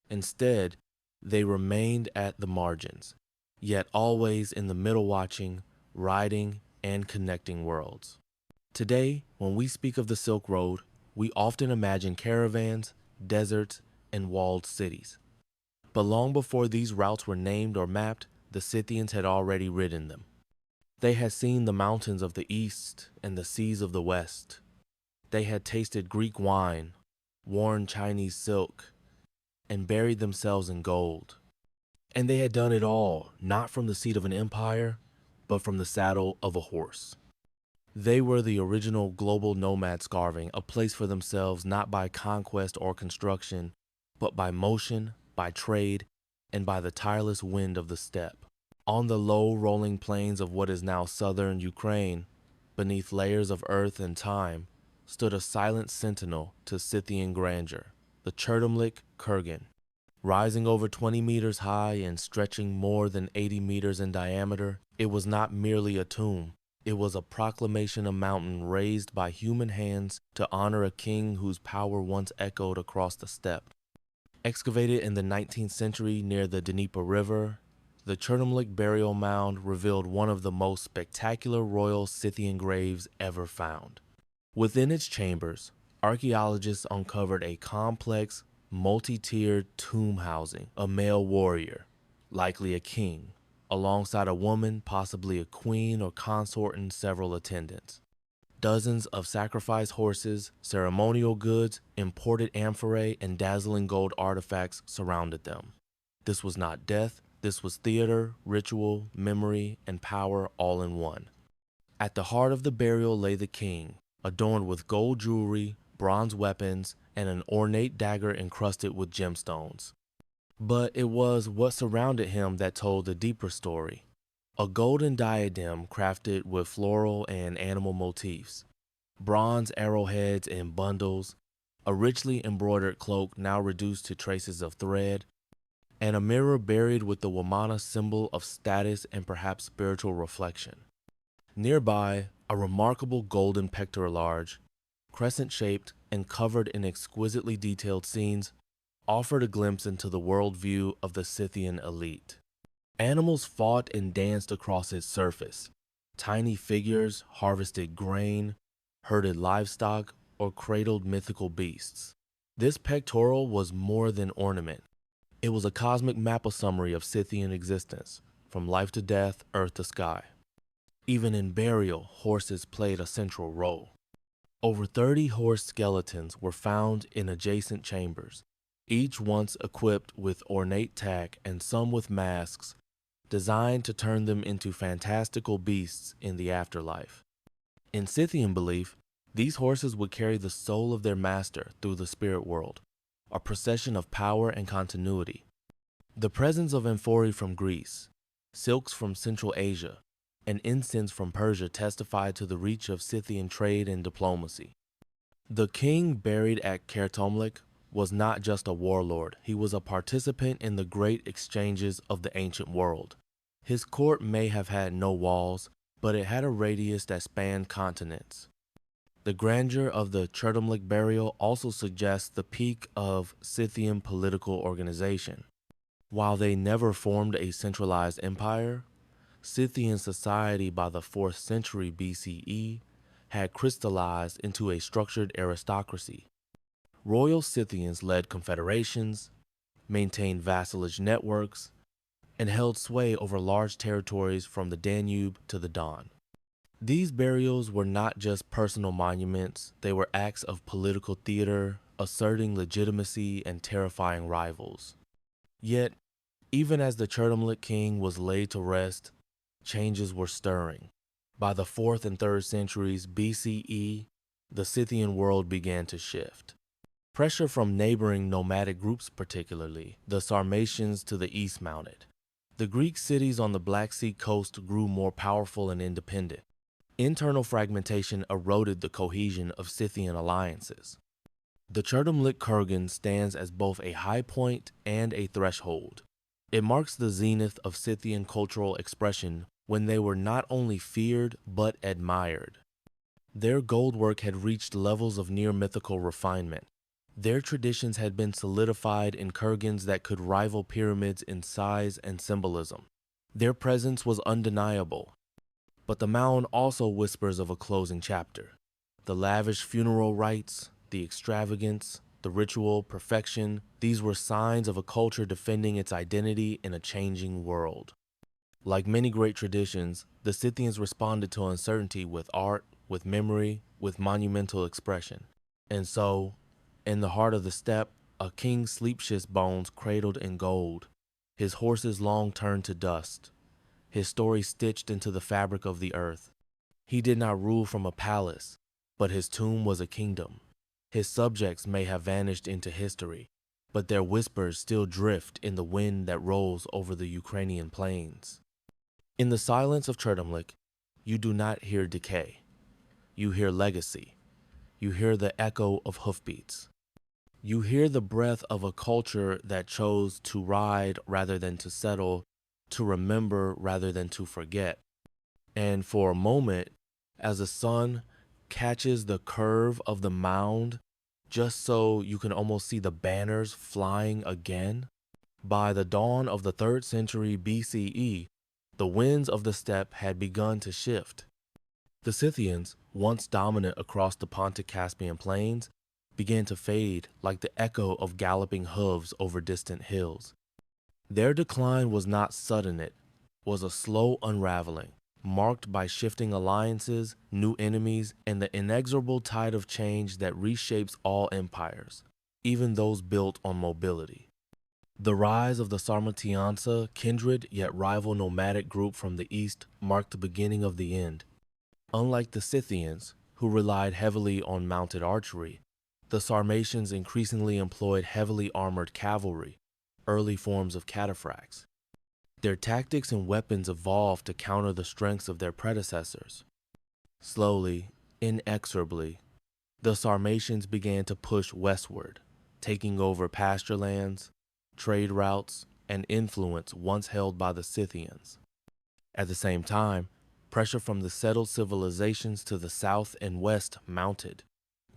Instead, they remained at the margins, yet always in the middle, watching, riding, and connecting worlds. Today, when we speak of the Silk Road, we often imagine caravans, deserts, and walled cities. But long before these routes were named or mapped, the Scythians had already ridden them. They had seen the mountains of the east and the seas of the west. They had tasted Greek wine, worn Chinese silk, and buried themselves in gold. And they had done it all, not from the seat of an empire, but from the saddle of a horse. They were the original global nomads carving a place for themselves not by conquest or construction, but by motion, by trade, and by the tireless wind of the steppe. On the low rolling plains of what is now southern Ukraine, beneath layers of earth and time, stood a silent sentinel to Scythian grandeur, the Chertomlik Kurgan. Rising over 20 meters high and stretching more than 80 meters in diameter, it was not merely a tomb. It was a proclamation, a mountain raised by human hands to honor a king whose power once echoed across the steppe. Excavated in the 19th century near the Dnieper River, the Chernomlik burial mound revealed one of the most spectacular royal Scythian graves ever found. Within its chambers, archaeologists uncovered a complex, multi-tiered tomb housing a male warrior, likely a king, alongside a woman, possibly a queen or consort, and several attendants. Dozens of sacrificed horses, ceremonial goods, imported amphorae, and dazzling gold artifacts surrounded them. This was not death, this was theater, ritual, memory, and power all in one. At the heart of the burial lay the king, adorned with gold jewelry, bronze weapons, and an ornate dagger encrusted with gemstones. But it was what surrounded him that told the deeper story. A golden diadem crafted with floral and animal motifs, bronze arrowheads in bundles, a richly embroidered cloak now reduced to traces of thread, and a mirror buried with the Wamana symbol of status and perhaps spiritual reflection. Nearby, a remarkable golden pectoral large, crescent-shaped and covered in exquisitely detailed scenes, offered a glimpse into the worldview of the Scythian elite. Animals fought and danced across its surface. Tiny figures harvested grain, herded livestock, or cradled mythical beasts. This pectoral was more than ornament. It was a cosmic map, a summary of Scythian existence, from life to death, earth to sky. Even in burial, horses played a central role. Over 30 horse skeletons were found in adjacent chambers, each once equipped with ornate tack and some with masks, designed to turn them into fantastical beasts in the afterlife. In Scythian belief, these horses would carry the soul of their master through the spirit world, a procession of power and continuity. The presence of amphorae from Greece, silks from Central Asia, and incense from Persia testified to the reach of Scythian trade and diplomacy. The king buried at Chertomlik was not just a warlord, he was a participant in the great exchanges of the ancient world. His court may have had no walls, but it had a radius that spanned continents. The grandeur of the Chertomlik burial also suggests the peak of Scythian political organization. While they never formed a centralized empire, Scythian society by the 4th century BCE had crystallized into a structured aristocracy. Royal Scythians led confederations, maintained vassalage networks, and held sway over large territories from the Danube to the Don. These burials were not just personal monuments, they were acts of political theater, asserting legitimacy and terrifying rivals. Yet, even as the Chertomlik king was laid to rest, changes were stirring. By the 4th and 3rd centuries BCE, the Scythian world began to shift. Pressure from neighboring nomadic groups, particularly the Sarmatians to the east, mounted. The Greek cities on the Black Sea coast grew more powerful and independent. Internal fragmentation eroded the cohesion of Scythian alliances. The Cherdomlik Kurgan stands as both a high point and a threshold. It marks the zenith of Scythian cultural expression when they were not only feared but admired. Their goldwork had reached levels of near-mythical refinement. Their traditions had been solidified in kurgans that could rival pyramids in size and symbolism. Their presence was undeniable, but the mound also whispers of a closing chapter. The lavish funeral rites, the extravagance, the ritual perfection, these were signs of a culture defending its identity in a changing world. Like many great traditions, the Scythians responded to uncertainty with art, with memory, with monumental expression. And so, in the heart of the steppe, a king sleeps his bones cradled in gold, his horses long turned to dust, his story stitched into the fabric of the earth. He did not rule from a palace, but his tomb was a kingdom. His subjects may have vanished into history, but their whispers still drift in the wind that rolls over the Ukrainian plains. In the silence of Cherdomlik, you do not hear decay. You hear legacy. You hear the echo of hoofbeats. You hear the breath of a culture that chose to ride rather than to settle, to remember rather than to forget. And for a moment, as the sun catches the curve of the mound, just so you can almost see the banners flying again, by the dawn of the 3rd century BCE, the winds of the steppe had begun to shift. The Scythians, once dominant across the Pontic-Caspian plains, began to fade like the echo of galloping hooves over distant hills. Their decline was not sudden, it was a slow unraveling, marked by shifting alliances, new enemies, and the inexorable tide of change that reshapes all empires, even those built on mobility. The rise of the Sarmatiansa, kindred yet rival nomadic group from the east, marked the beginning of the end. Unlike the Scythians, who relied heavily on mounted archery, the Sarmatians increasingly employed heavily armored cavalry, early forms of cataphracts. Their tactics and weapons evolved to counter the strengths of their predecessors. Slowly, inexorably, the Sarmatians began to push westward, taking over pasture lands, trade routes, and influence once held by the Scythians. At the same time, pressure from the settled civilizations to the south and west mounted.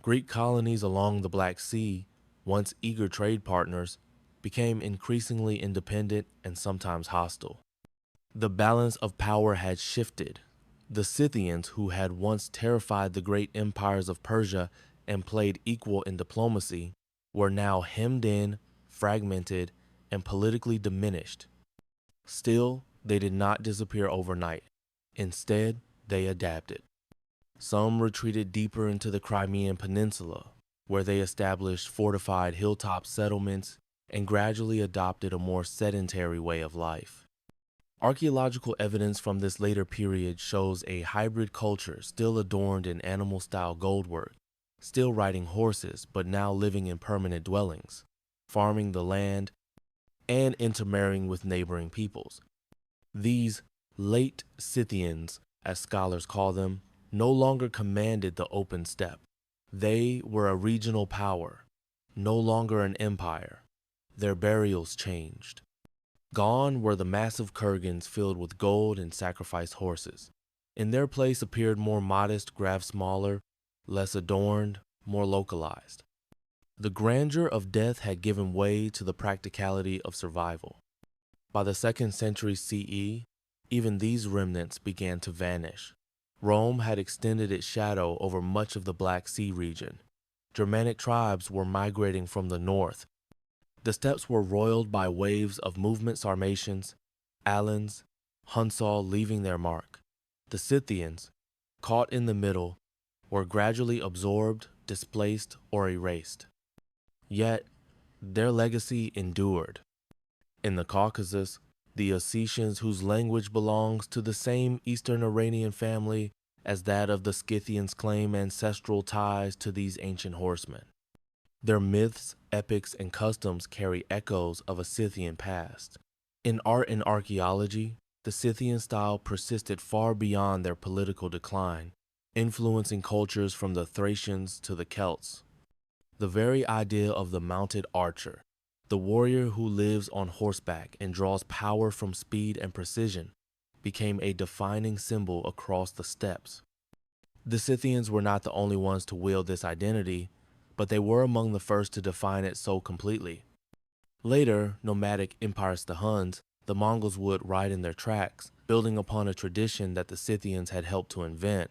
Greek colonies along the Black Sea, once eager trade partners, became increasingly independent and sometimes hostile. The balance of power had shifted. The Scythians, who had once terrified the great empires of Persia and played equal in diplomacy, were now hemmed in, fragmented, and politically diminished. Still, they did not disappear overnight. Instead, they adapted. Some retreated deeper into the Crimean Peninsula, where they established fortified hilltop settlements and gradually adopted a more sedentary way of life. Archaeological evidence from this later period shows a hybrid culture still adorned in animal-style goldwork, still riding horses but now living in permanent dwellings, farming the land, and intermarrying with neighboring peoples. These late Scythians, as scholars call them, no longer commanded the open steppe. They were a regional power, no longer an empire. Their burials changed. Gone were the massive kurgans filled with gold and sacrificed horses. In their place appeared more modest, graph smaller, less adorned, more localized. The grandeur of death had given way to the practicality of survival. By the 2nd century CE, even these remnants began to vanish. Rome had extended its shadow over much of the Black Sea region. Germanic tribes were migrating from the north. The steppes were roiled by waves of movement Sarmatians, Alans, Hunsal leaving their mark. The Scythians, caught in the middle, were gradually absorbed, displaced, or erased. Yet, their legacy endured. In the Caucasus, the Ossetians, whose language belongs to the same Eastern Iranian family as that of the Scythians, claim ancestral ties to these ancient horsemen. Their myths, epics, and customs carry echoes of a Scythian past. In art and archaeology, the Scythian style persisted far beyond their political decline, influencing cultures from the Thracians to the Celts. The very idea of the mounted archer, the warrior who lives on horseback and draws power from speed and precision, became a defining symbol across the steppes. The Scythians were not the only ones to wield this identity, but they were among the first to define it so completely. Later, nomadic empires, the Huns, the Mongols would ride in their tracks, building upon a tradition that the Scythians had helped to invent.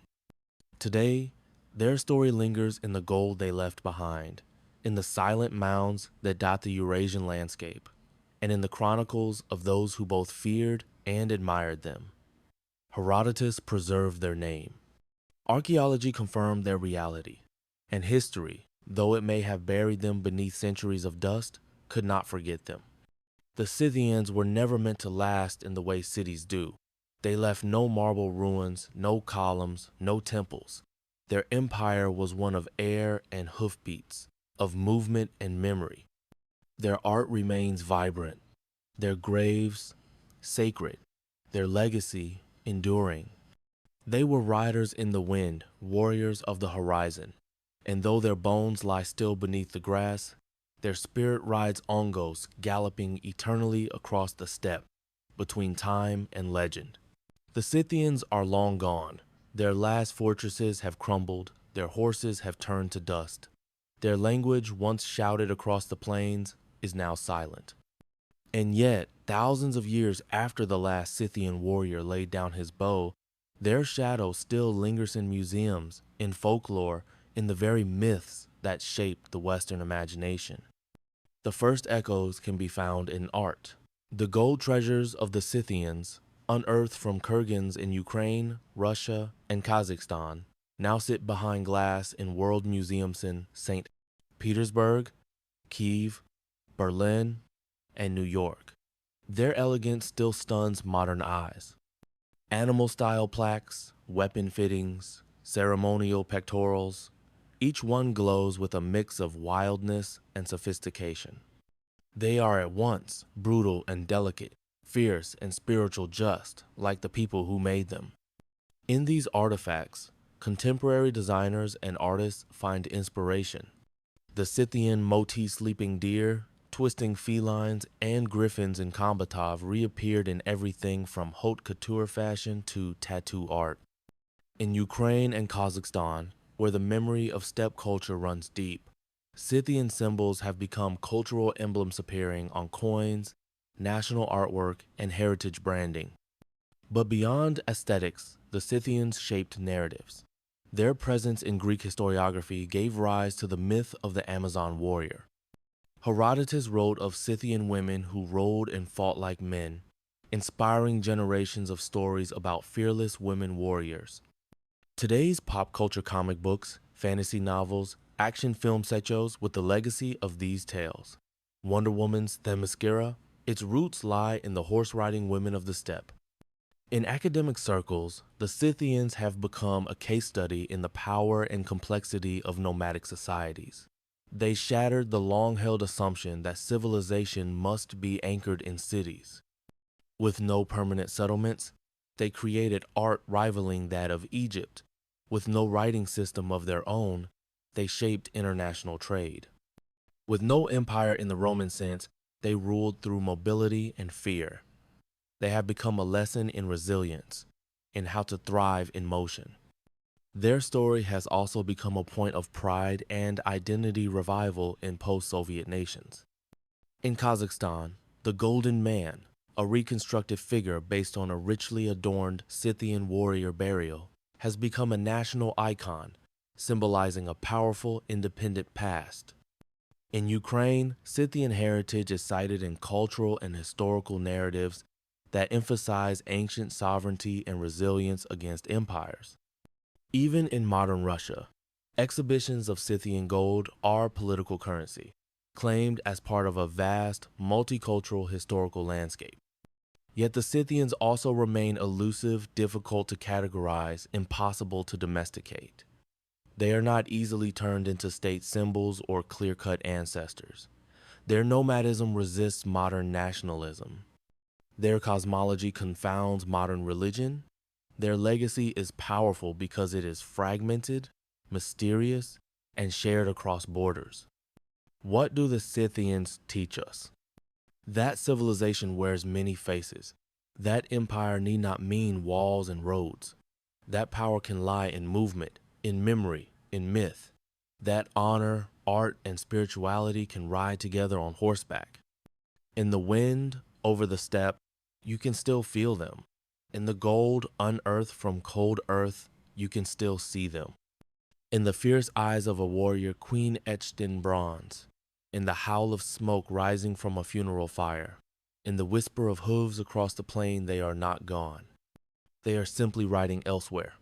Today, their story lingers in the gold they left behind, in the silent mounds that dot the Eurasian landscape, and in the chronicles of those who both feared and admired them. Herodotus preserved their name. Archaeology confirmed their reality, and history, though it may have buried them beneath centuries of dust, could not forget them. The Scythians were never meant to last in the way cities do. They left no marble ruins, no columns, no temples. Their empire was one of air and hoofbeats, of movement and memory. Their art remains vibrant, their graves sacred, their legacy enduring. They were riders in the wind, warriors of the horizon, and though their bones lie still beneath the grass, their spirit rides ongos, galloping eternally across the steppe, between time and legend. The Scythians are long gone. Their last fortresses have crumbled, their horses have turned to dust. Their language, once shouted across the plains, is now silent. And yet, thousands of years after the last Scythian warrior laid down his bow, their shadow still lingers in museums, in folklore, in the very myths that shaped the Western imagination. The first echoes can be found in art. The gold treasures of the Scythians, unearthed from kurgans in Ukraine, Russia, and Kazakhstan, now sit behind glass in world museums in St. Petersburg, Kiev, Berlin, and New York. Their elegance still stuns modern eyes. Animal-style plaques, weapon fittings, ceremonial pectorals, each one glows with a mix of wildness and sophistication. They are at once brutal and delicate, fierce and spiritual, just like the people who made them. In these artifacts, contemporary designers and artists find inspiration. The Scythian motif sleeping deer, twisting felines, and griffins in Kombatov reappeared in everything from haute couture fashion to tattoo art. In Ukraine and Kazakhstan, where the memory of steppe culture runs deep, Scythian symbols have become cultural emblems appearing on coins, national artwork, and heritage branding. But beyond aesthetics, the Scythians shaped narratives. Their presence in Greek historiography gave rise to the myth of the Amazon warrior. Herodotus wrote of Scythian women who rode and fought like men, inspiring generations of stories about fearless women warriors. Today's pop culture comic books, fantasy novels, action film shows with the legacy of these tales. Wonder Woman's Themyscira, its roots lie in the horse-riding women of the steppe. In academic circles, the Scythians have become a case study in the power and complexity of nomadic societies. They shattered the long-held assumption that civilization must be anchored in cities. With no permanent settlements, they created art rivaling that of Egypt. With no writing system of their own, they shaped international trade. With no empire in the Roman sense, they ruled through mobility and fear. They have become a lesson in resilience, in how to thrive in motion. Their story has also become a point of pride and identity revival in post-Soviet nations. In Kazakhstan, the Golden Man, a reconstructed figure based on a richly adorned Scythian warrior burial, has become a national icon, symbolizing a powerful, independent past. In Ukraine, Scythian heritage is cited in cultural and historical narratives that emphasize ancient sovereignty and resilience against empires. Even in modern Russia, exhibitions of Scythian gold are political currency, claimed as part of a vast, multicultural historical landscape. Yet the Scythians also remain elusive, difficult to categorize, impossible to domesticate. They are not easily turned into state symbols or clear-cut ancestors. Their nomadism resists modern nationalism. Their cosmology confounds modern religion. Their legacy is powerful because it is fragmented, mysterious, and shared across borders. What do the Scythians teach us? That civilization wears many faces. That empire need not mean walls and roads. That power can lie in movement, in memory, in myth. That honor, art, and spirituality can ride together on horseback. In the wind, over the steppe, you can still feel them. In the gold unearthed from cold earth, you can still see them. In the fierce eyes of a warrior queen etched in bronze. In the howl of smoke rising from a funeral fire. In the whisper of hooves across the plain, they are not gone. They are simply riding elsewhere.